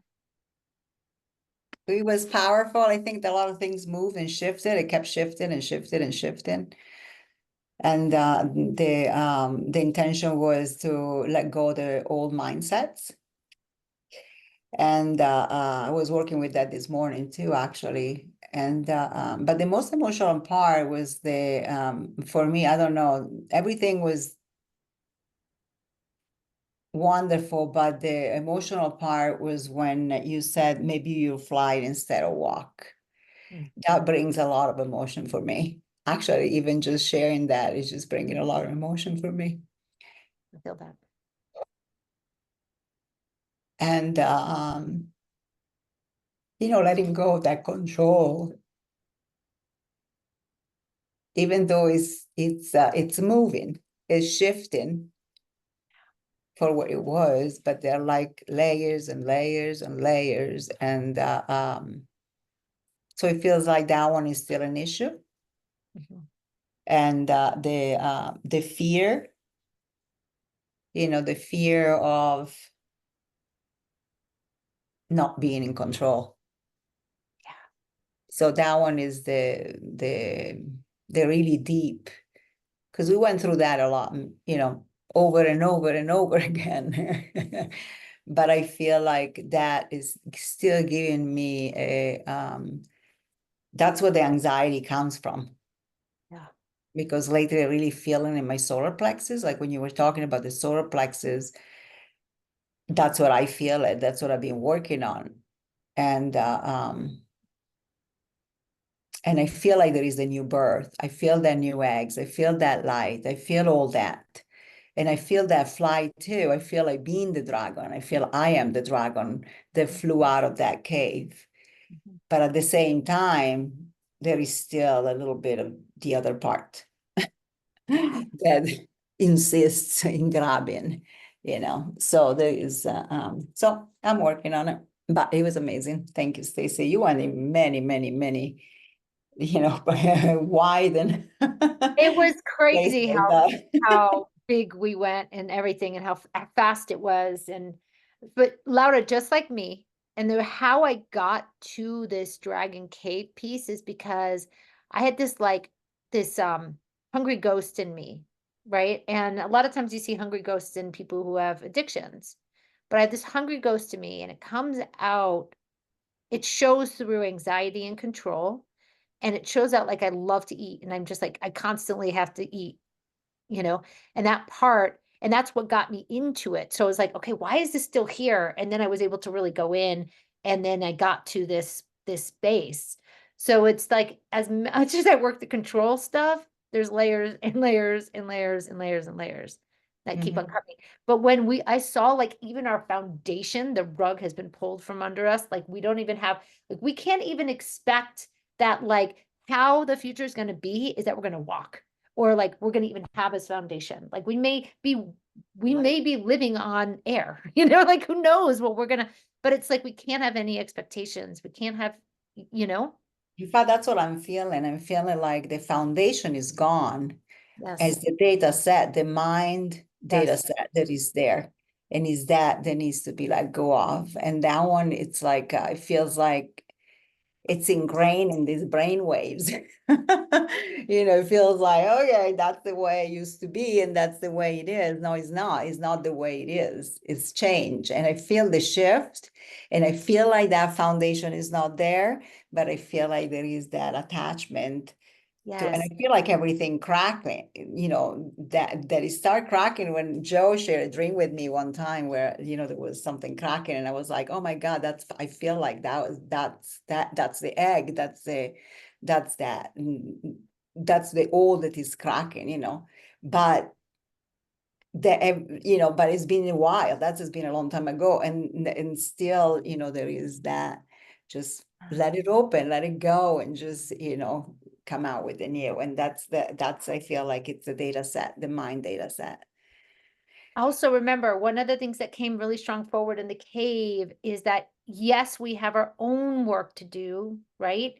It was powerful. I think that a lot of things moved and shifted. It kept shifting and shifting and shifting. And the intention was to let go the old mindsets. And I was working with that this morning too, actually. And but the most emotional part was for me, I don't know, everything was wonderful, but the emotional part was when you said maybe you fly instead of walk. That brings a lot of emotion for me. Actually, even just sharing that is just bringing a lot of emotion for me. I feel that. And letting go of that control, even though it's moving, it's shifting for what it was, but they're like layers and layers and layers, and so it feels like that one is still an issue. And the fear, the fear of not being in control. Yeah. So that one is the really deep, because we went through that a lot, over and over and over again. But I feel like that is still giving me that's where the anxiety comes from. Yeah. Because lately I really feeling in my solar plexus, like when you were talking about the solar plexus, that's what I feel it. That's what I've been working on. And I feel like there is a new birth. I feel that new eggs. I feel that light. I feel all that. And I feel that flight too. I feel like being the dragon. I feel I am the dragon that flew out of that cave. But at the same time, there is still a little bit of the other part that insists in grabbing, So there is, so I'm working on it. But it was amazing. Thank you, Stacy. You went in many, many, many, wide and It was crazy how big we went and everything and how fast it was. But Laura, just like me, and how I got to this Dragon Cave piece is because I had this hungry ghost in me, right? And a lot of times you see hungry ghosts in people who have addictions. But I had this hungry ghost in me, and it comes out, it shows through anxiety and control. And it shows out like I love to eat. And I'm just like, I constantly have to eat, you know, and that part, and that's what got me into it. So I was like, okay, why is this still here? And then I was able to really go in, and then I got to this space. So it's like, as much as I work the control stuff, there's layers and layers and layers and layers and layers that keep on coming. But when I saw like even our foundation, the rug has been pulled from under us. Like we don't even have, like we can't even expect that, like how the future is going to be is that we're going to walk, or like we're going to even have as foundation. Like we may be living on air, you know, like who knows what we're going to, but it's like we can't have any expectations. We can't have, you know. In fact, that's what I'm feeling. I'm feeling like the foundation is gone Yes. as the data set, the mind data Yes. set that is there. And is that needs to be like go off. And that one, it's like, it feels like it's ingrained in these brain waves. It feels like, okay, that's the way it used to be, and that's the way it is. No, it's not. It's not the way it is. It's change. And I feel the shift, and I feel like that foundation is not there, but I feel like there is that attachment and Yes. I feel like everything cracking, that it started cracking when Joe shared a dream with me one time where, there was something cracking and I was like, oh my God, I feel like that's the egg. That's that, that's the old that is cracking, but but it's been a while. That's has been a long time ago. And still, there is that, just let it open, let it go, and just, come out with the new. And that's I feel like it's the data set, the mind data set. Also, remember, one of the things that came really strong forward in the cave is that, yes, we have our own work to do, right?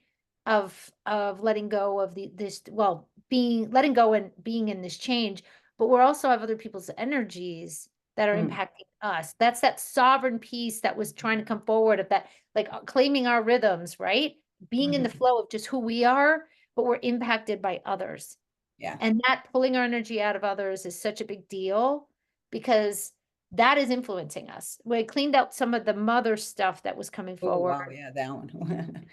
Of letting go of letting go and being in this change, but we're also have other people's energies that are impacting us. That's that sovereign piece that was trying to come forward of that, like claiming our rhythms, right? Being in the flow of just who we are, but we're impacted by others. Yeah. And that pulling our energy out of others is such a big deal because that is influencing us. We cleaned out some of the mother stuff that was coming Oh, forward. wow. Yeah, that one.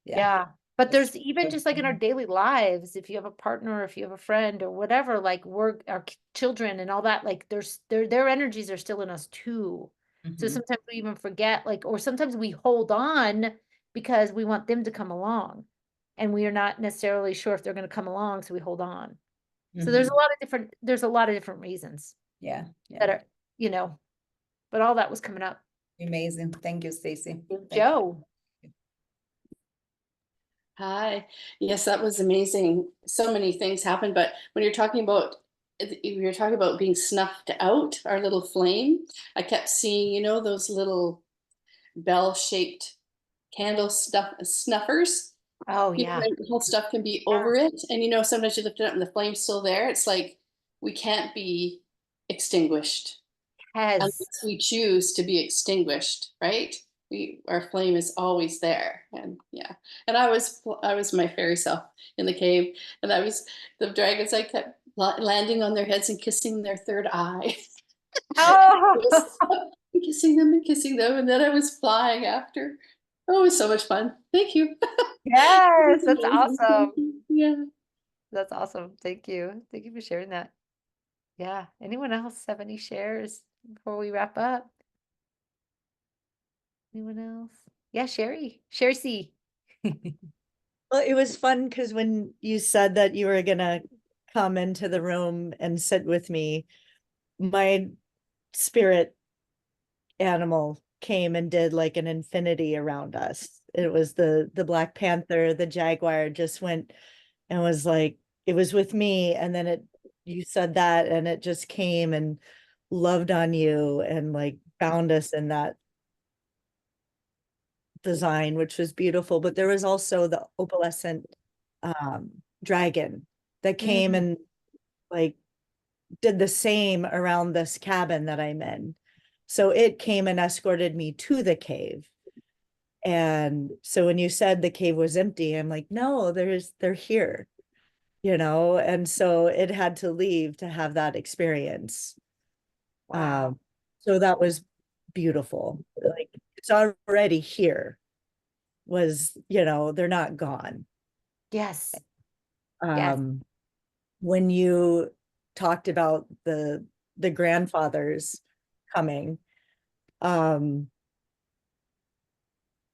Yeah. But That's- there's even just like in our daily lives, if you have a partner, or if you have a friend or whatever, like our children and all that, like their energies are still in us too. So Mhm. sometimes we even forget, like, or sometimes we hold on because we want them to come along and we are not necessarily sure if they're going to come along. So we hold on. So there's Mhm. a lot of different reasons Yeah, that yeah. are, but all that was coming up. Amazing. Thank you, Stacy. Thank you. Joe. Hi. Yes, that was amazing. So many things happened, but when you're talking about being snuffed out, our little flame, I kept seeing, those little bell-shaped candle snuffers. Oh You know, yeah. when the whole stuff can be over it, and sometimes you lift it up and the flame's still there. It's like we can't be extinguished Has. unless we choose to be extinguished, right? Our flame is always there. And yeah, and I was my fairy self in the cave, and the dragons, I kept landing on their heads and kissing their third eye. Oh, And kissing them, and then I was flying after. Oh, it was so much fun. Thank you. yes, that's Amazing. awesome. Yeah. That's awesome. Thank you. Thank you for sharing that. Yeah. Anyone else have any shares before we wrap up? Anyone else? Yeah, Sherry. Sherry C. Well, it was fun because when you said that you were gonna come into the room and sit with me, my spirit animal came and did like an infinity around us. It was the Black Panther, the Jaguar just went and was like, it was with me, and then you said that and it just came and loved on you and like bound us in that design, which was beautiful. But there was also the opalescent dragon that came and like did the same around this cabin that I'm in. So it came and escorted me to the cave. And so when you said the cave was empty, I'm like, no, they're here, and so it had to leave to have that experience. Wow. So that was beautiful. Like, it's already here. They're not gone. Yes. Yes. When you talked about the grandfathers coming,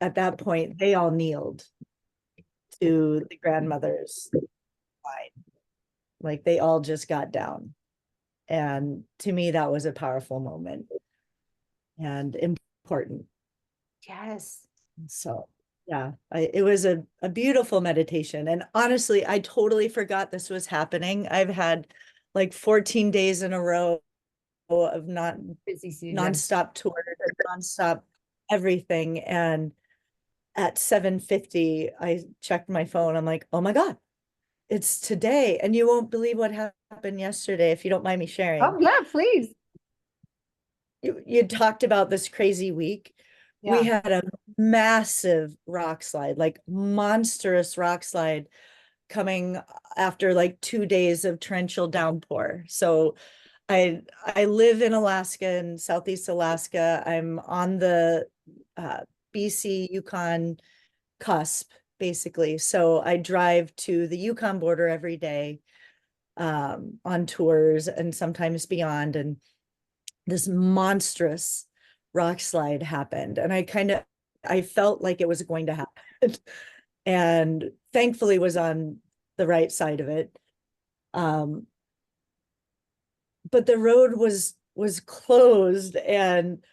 at that point, they all kneeled to the grandmother's side. Like, they all just got down. And to me, that was a powerful moment and important. Yes. So, yeah, it was a beautiful meditation. And honestly, I totally forgot this was happening. I've had like 14 days in a row of Busy season. nonstop tours, nonstop everything. And at 7:50, I checked my phone. I'm like, oh my God, it's today. And you won't believe what happened yesterday, if you don't mind me sharing. Oh, yeah, please. You talked about this crazy week. We Yeah. had a massive rock slide, like monstrous rock slide coming after like 2 days of torrential downpour. So I live in Alaska, in Southeast Alaska. I'm on the BC Yukon cusp, basically. So I drive to the Yukon border every day on tours and sometimes beyond. And this monstrous rock slide happened. And I felt like it was going to happen. And thankfully was on the right side of it. But the road was closed and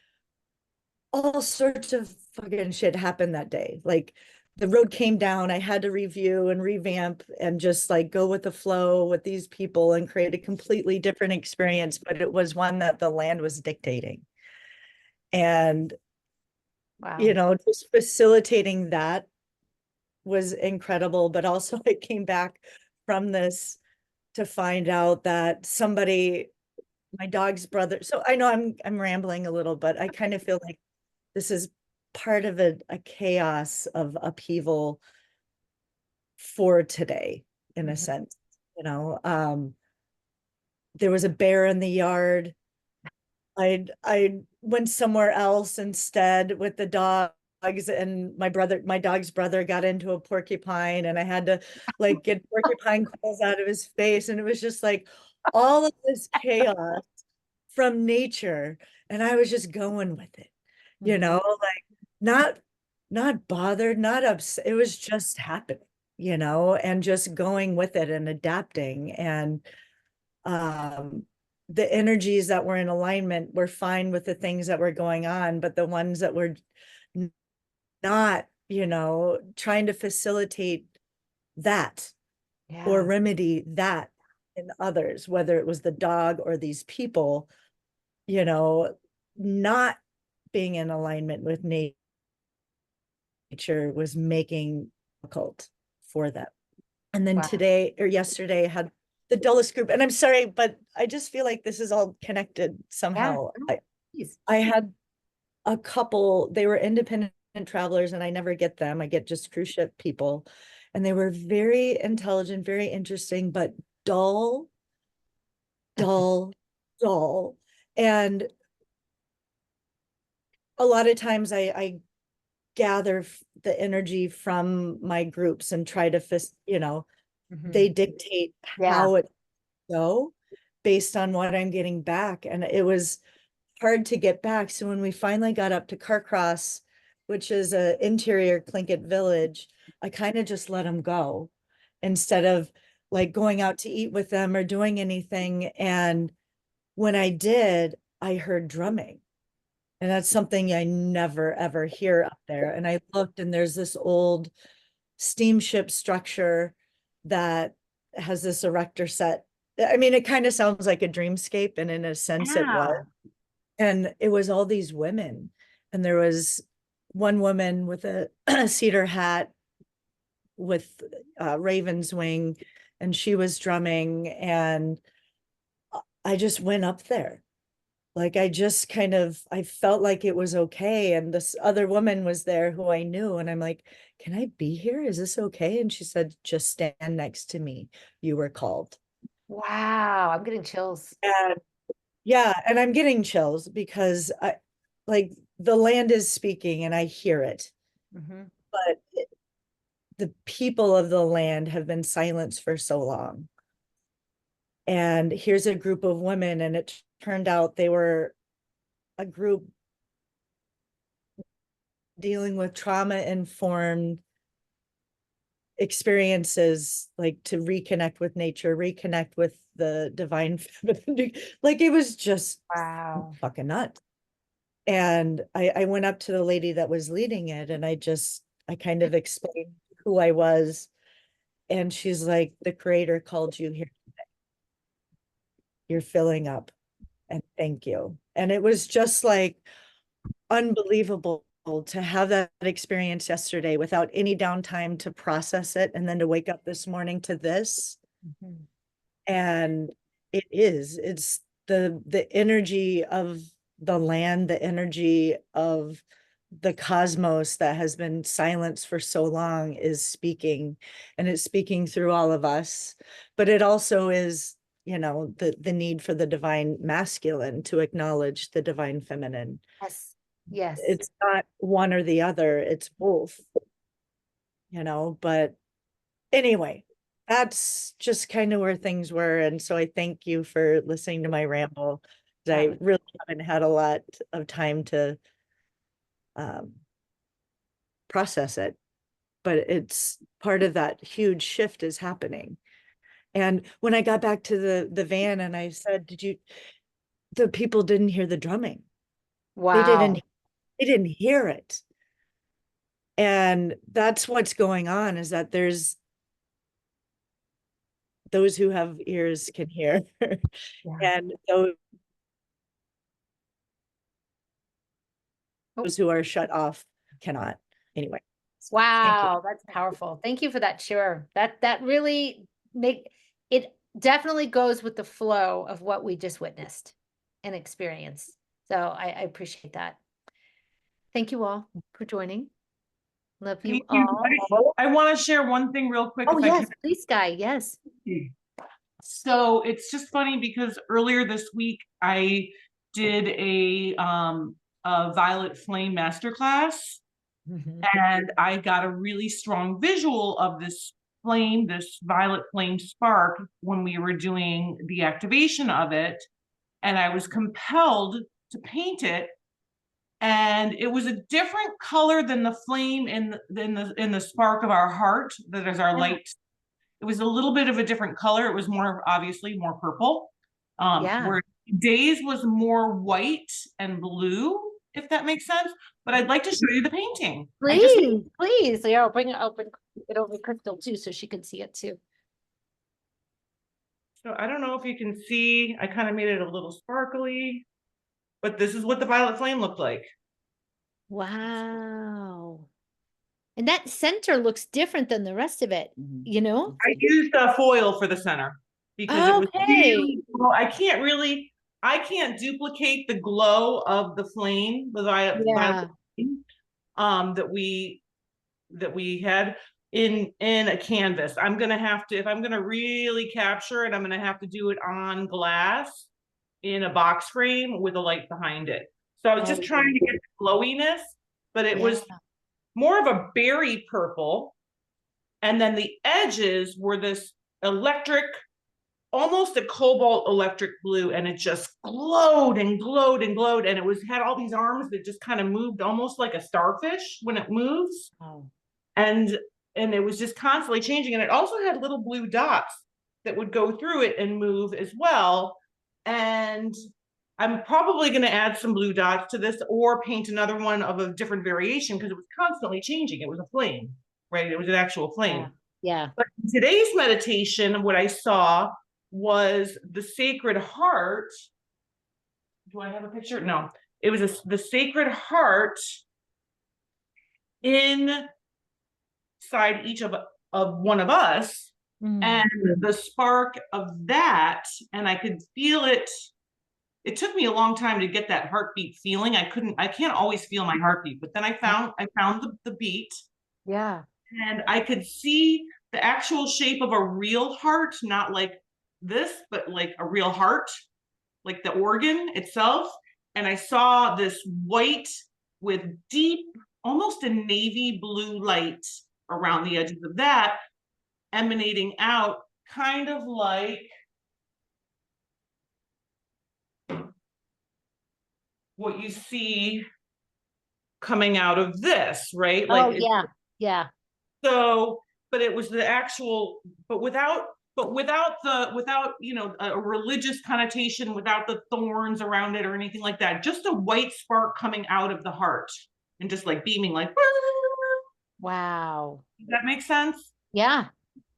all sorts of fucking shit happened that day. Like, the road came down, I had to review and revamp and just like go with the flow with these people and create a completely different experience, but it was one that the land was dictating. And, Wow. just facilitating that was incredible. But also I came back from this to find out that my dog's brother, so I know I'm rambling a little, but I kind of feel like this is part of a chaos of upheaval for today, in a Mhm. sense. There was a bear in the yard. I went somewhere else instead with the dogs, and my dog's brother got into a porcupine, and I had to like get porcupine quills out of his face, and it was just like all of this chaos from nature, and I was just going with it, like not bothered, not upset. It was just happening, and just going with it and adapting. And the energies that were in alignment were fine with the things that were going on, but the ones that were not, trying to facilitate that or Yeah. remedy that in others, whether it was the dog or these people, not being in alignment with nature was making it difficult for them. And then Wow. today or yesterday I had the dullest group. And I'm sorry, but I just feel like this is all connected Yeah. somehow. No, please. I had a couple, they were independent travelers, and I never get them. I get just cruise ship people. And they were very intelligent, very interesting, but dull, dull, dull. And a lot of times I gather the energy from my groups and try to Mhm. they dictate Yeah. how it go based on what I'm getting back. And it was hard to get back. So when we finally got up to Carcross, which is a interior Tlingit village, I kind of just let them go instead of like going out to eat with them or doing anything. And when I did, I heard drumming. And that's something I never ever hear up there. And I looked, and there's this old steamship structure that has this erector set. I mean, it kind of sounds like a dreamscape, and in a sense it was. And it was all these women. And there was one woman with a cedar hat with raven's wing, and she was drumming. And I just went up there. Like I just kind of, I felt like it was okay. And this other woman was there who I knew. And I'm like, can I be here? Is this okay? And she said, just stand next to me. You were called. Wow, I'm getting chills. And yeah, and I'm getting chills because I like the land is speaking and I hear it. Mhm. But the people of the land have been silenced for so long. And here's a group of women, and it turned out they were a group dealing with trauma-informed experiences, like to reconnect with nature, reconnect with the divine feminine. Like it was just Wow. fucking nuts. And I went up to the lady that was leading it, and I kind of explained who I was. And she's like, the creator called you here today. You're filling up, and thank you. And it was just like unbelievable to have that experience yesterday without any downtime to process it, and then to wake up this morning to this. Mhm. And it's the energy of the land, the energy of the cosmos that has been silenced for so long is speaking, and it's speaking through all of us. But it also is, the need for the divine masculine to acknowledge the divine feminine. Yes. Yes. It's not one or the other, it's both, but anyway, that's just kind of where things were. And so I thank you for listening to my ramble. 'Cause I That was- really haven't had a lot of time to process it, but it's part of that huge shift is happening. And when I got back to the van and I said, the people didn't hear the drumming. They Wow. didn't hear it. And that's what's going on, is that there's those who have ears can hear. Yeah. And those who are shut off cannot. Anyway. Wow, that's powerful. Thank you for that. Sure. That really it definitely goes with the flow of what we just witnessed and experienced. So I appreciate that. Thank you all for joining. Love you Thank you. all. I want to share one thing real quick. Oh, if I yes, can. please, Guy. Yes. So it's just funny because earlier this week I did a Violet Flame masterclass, and I got a really strong visual of this flame, this violet flame spark, when we were doing the activation of it, and I was compelled to paint it. And it was a different color than the flame in the spark of our heart, that is our light. It was a little bit of a different color. It was more, obviously more purple. Yeah. Where Days was more white and blue, if that makes sense. But I'd like to show you the painting. Please. Yeah, I'll bring it over Crystal too, so she can see it too. So I don't know if you can see, I kind of made it a little sparkly, but this is what the violet flame looked like. Wow. And that center looks different than the rest of it, Mhm. you know? I used foil for the center because it was Okay. really, well, I can't duplicate the glow of the flame, the violet Yeah. flame, that we had in a canvas. I'm gonna have to, if I'm gonna really capture it, I'm gonna have to do it on glass in a box frame with a light behind it. So I was just trying to get the glowiness, but it was more of a berry purple. And then the edges were this electric, almost a cobalt electric blue, and it just glowed and glowed and glowed. And it had all these arms that just kind of moved almost like a starfish when it moves. Oh. And it was just constantly changing. And it also had little blue dots that would go through it and move as well. And I'm probably going to add some blue dots to this, or paint another one of a different variation, because it was constantly changing. It was a flame, right? It was an actual flame. Yeah. But in today's meditation, what I saw was the Sacred Heart. Do I have a picture? No. It was the Sacred Heart inside each of one of us, Mm. And the spark of that, and I could feel it. It took me a long time to get that heartbeat feeling. I can't always feel my heartbeat, but then I found the beat, Yeah. and I could see the actual shape of a real heart, not like this, but like a real heart, like the organ itself. And I saw this white with deep, almost a navy blue light around the edges of that, emanating out, kind of like what you see coming out of this, right? Like Oh, yeah. Yeah. so, but it was the actual, but without you know, a religious connotation, without the thorns around it or anything like that, just a white spark coming out of the heart and just like beaming like, Wow. does that make sense? Yeah.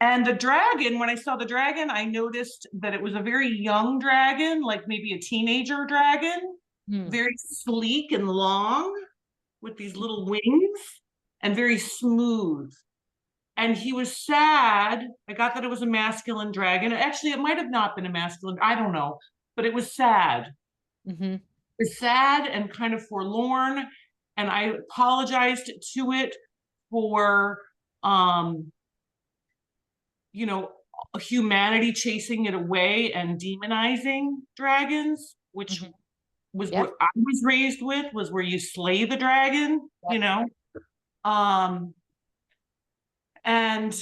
And the dragon, when I saw the dragon, I noticed that it was a very young dragon, like maybe a teenager dragon, Hmm. very sleek and long with these little wings and very smooth. And he was sad. I got that it was a masculine dragon. Actually, it might have not been a masculine, I don't know, but it was sad. Mm-hmm. It was sad and kind of forlorn. And I apologized to it for, you know, humanity chasing it away and demonizing dragons, which Mhm. was Yep. what I was raised with, was where you slay the dragon, you know. And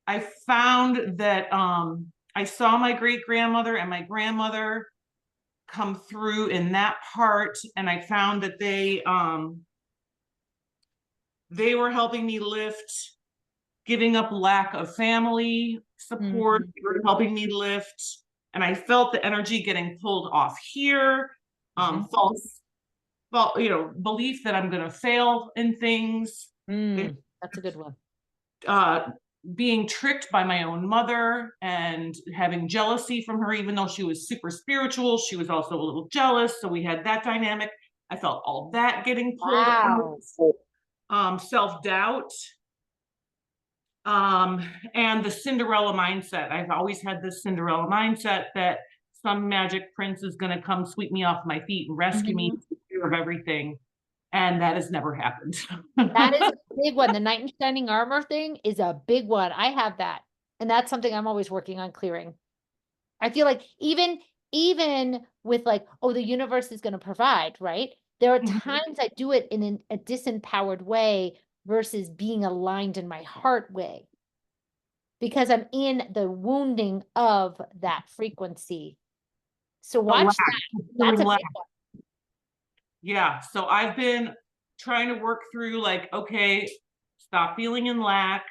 I found that I saw my great grandmother and my grandmother come through in that part, and I found that they were helping me lift giving up lack of family support. Mhm. They were helping me lift, and I felt the energy getting pulled off here. Mhm. False, you know, belief that I'm going to fail in things. Mm, that's a good one. Being tricked by my own mother and having jealousy from her, even though she was super spiritual, she was also a little jealous. So we had that dynamic. I felt all that getting pulled Wow. out. Self-doubt. And the Cinderella mindset. I've always had this Cinderella mindset that some magic prince is going to come sweep me off my feet and rescue me, take care of everything. And that has never happened. That is a big one. The knight in shining armor thing is a big one. I have that. And that's something I'm always working on clearing. I feel like even with like, oh, the universe is going to provide, right? There are Mhm. times I do it in a disempowered way versus being aligned in my heart way. Because I'm in the wounding of that frequency. So watch lack, that. feeling That's a lack. big one. Yeah, so I've been trying to work through like, okay, stop feeling in lack,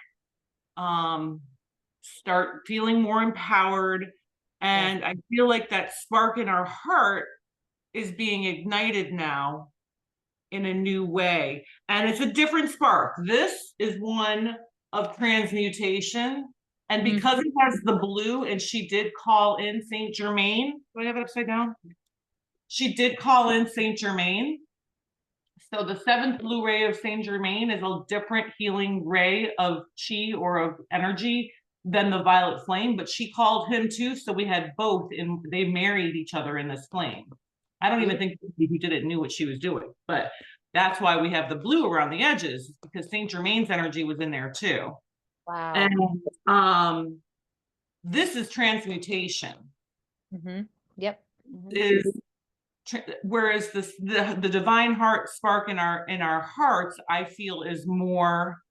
start feeling more empowered. And I feel like that spark in our heart is being ignited now in a new way. And it's a different spark. This is one of transmutation. And because it has the blue, and she did call in Saint Germain. Do I have it upside down? She did call in Saint Germain. So the 7th blue ray of Saint Germain is a different healing ray of chi or of energy than the violet flame, but she called him too. So we had both, and they married each other in this flame. I don't even think who did it knew what she was doing, but that's why we have the blue around the edges, because Saint Germain's energy was in there too. Wow. And this is transmutation. Yep. Is whereas the divine heart spark in our hearts, I feel, is more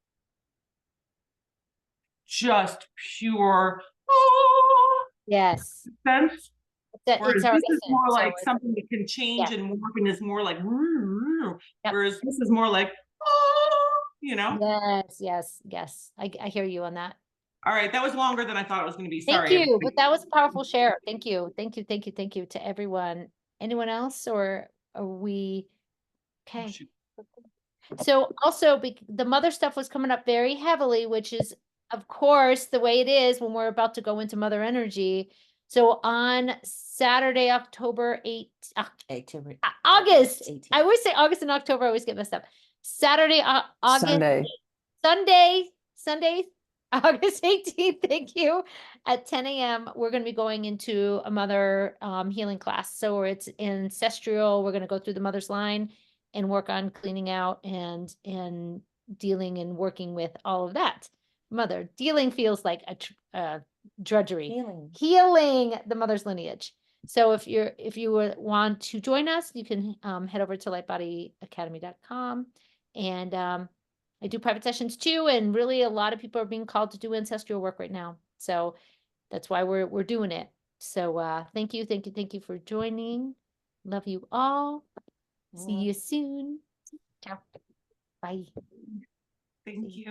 just pure Yes. sense. Whereas It's our this is essence, more so like it's- something that can change Yeah. and morph and is more like, Yep. whereas this is more like, you know. Yes. I hear you on that. All right, that was longer than I thought it was going to be. Thank Sorry. you, but that was a powerful share. Thank you to everyone. Anyone else, or are we okay? Shoot. So also the mother stuff was coming up very heavily, which is of course the way it is when we're about to go into mother energy. So on Saturday, October 8th, August, 18th. I always say August and October, I always get messed up. Saturday, August, Sunday. Sunday, August 18th, thank you. At 10 a.m., we're going to be going into a mother healing class. So it's ancestral. We're going to go through the mother's line and work on cleaning out and dealing and working with all of that. Mother dealing feels like a drudgery. Healing the mother's lineage. So if you would want to join us, you can head over to lightbodyacademy.com, and I do private sessions too, and really a lot of people are being called to do ancestral work right now. So that's why we're doing it. So thank you for joining. Love you all. See you soon. Ciao. Bye. Thank you.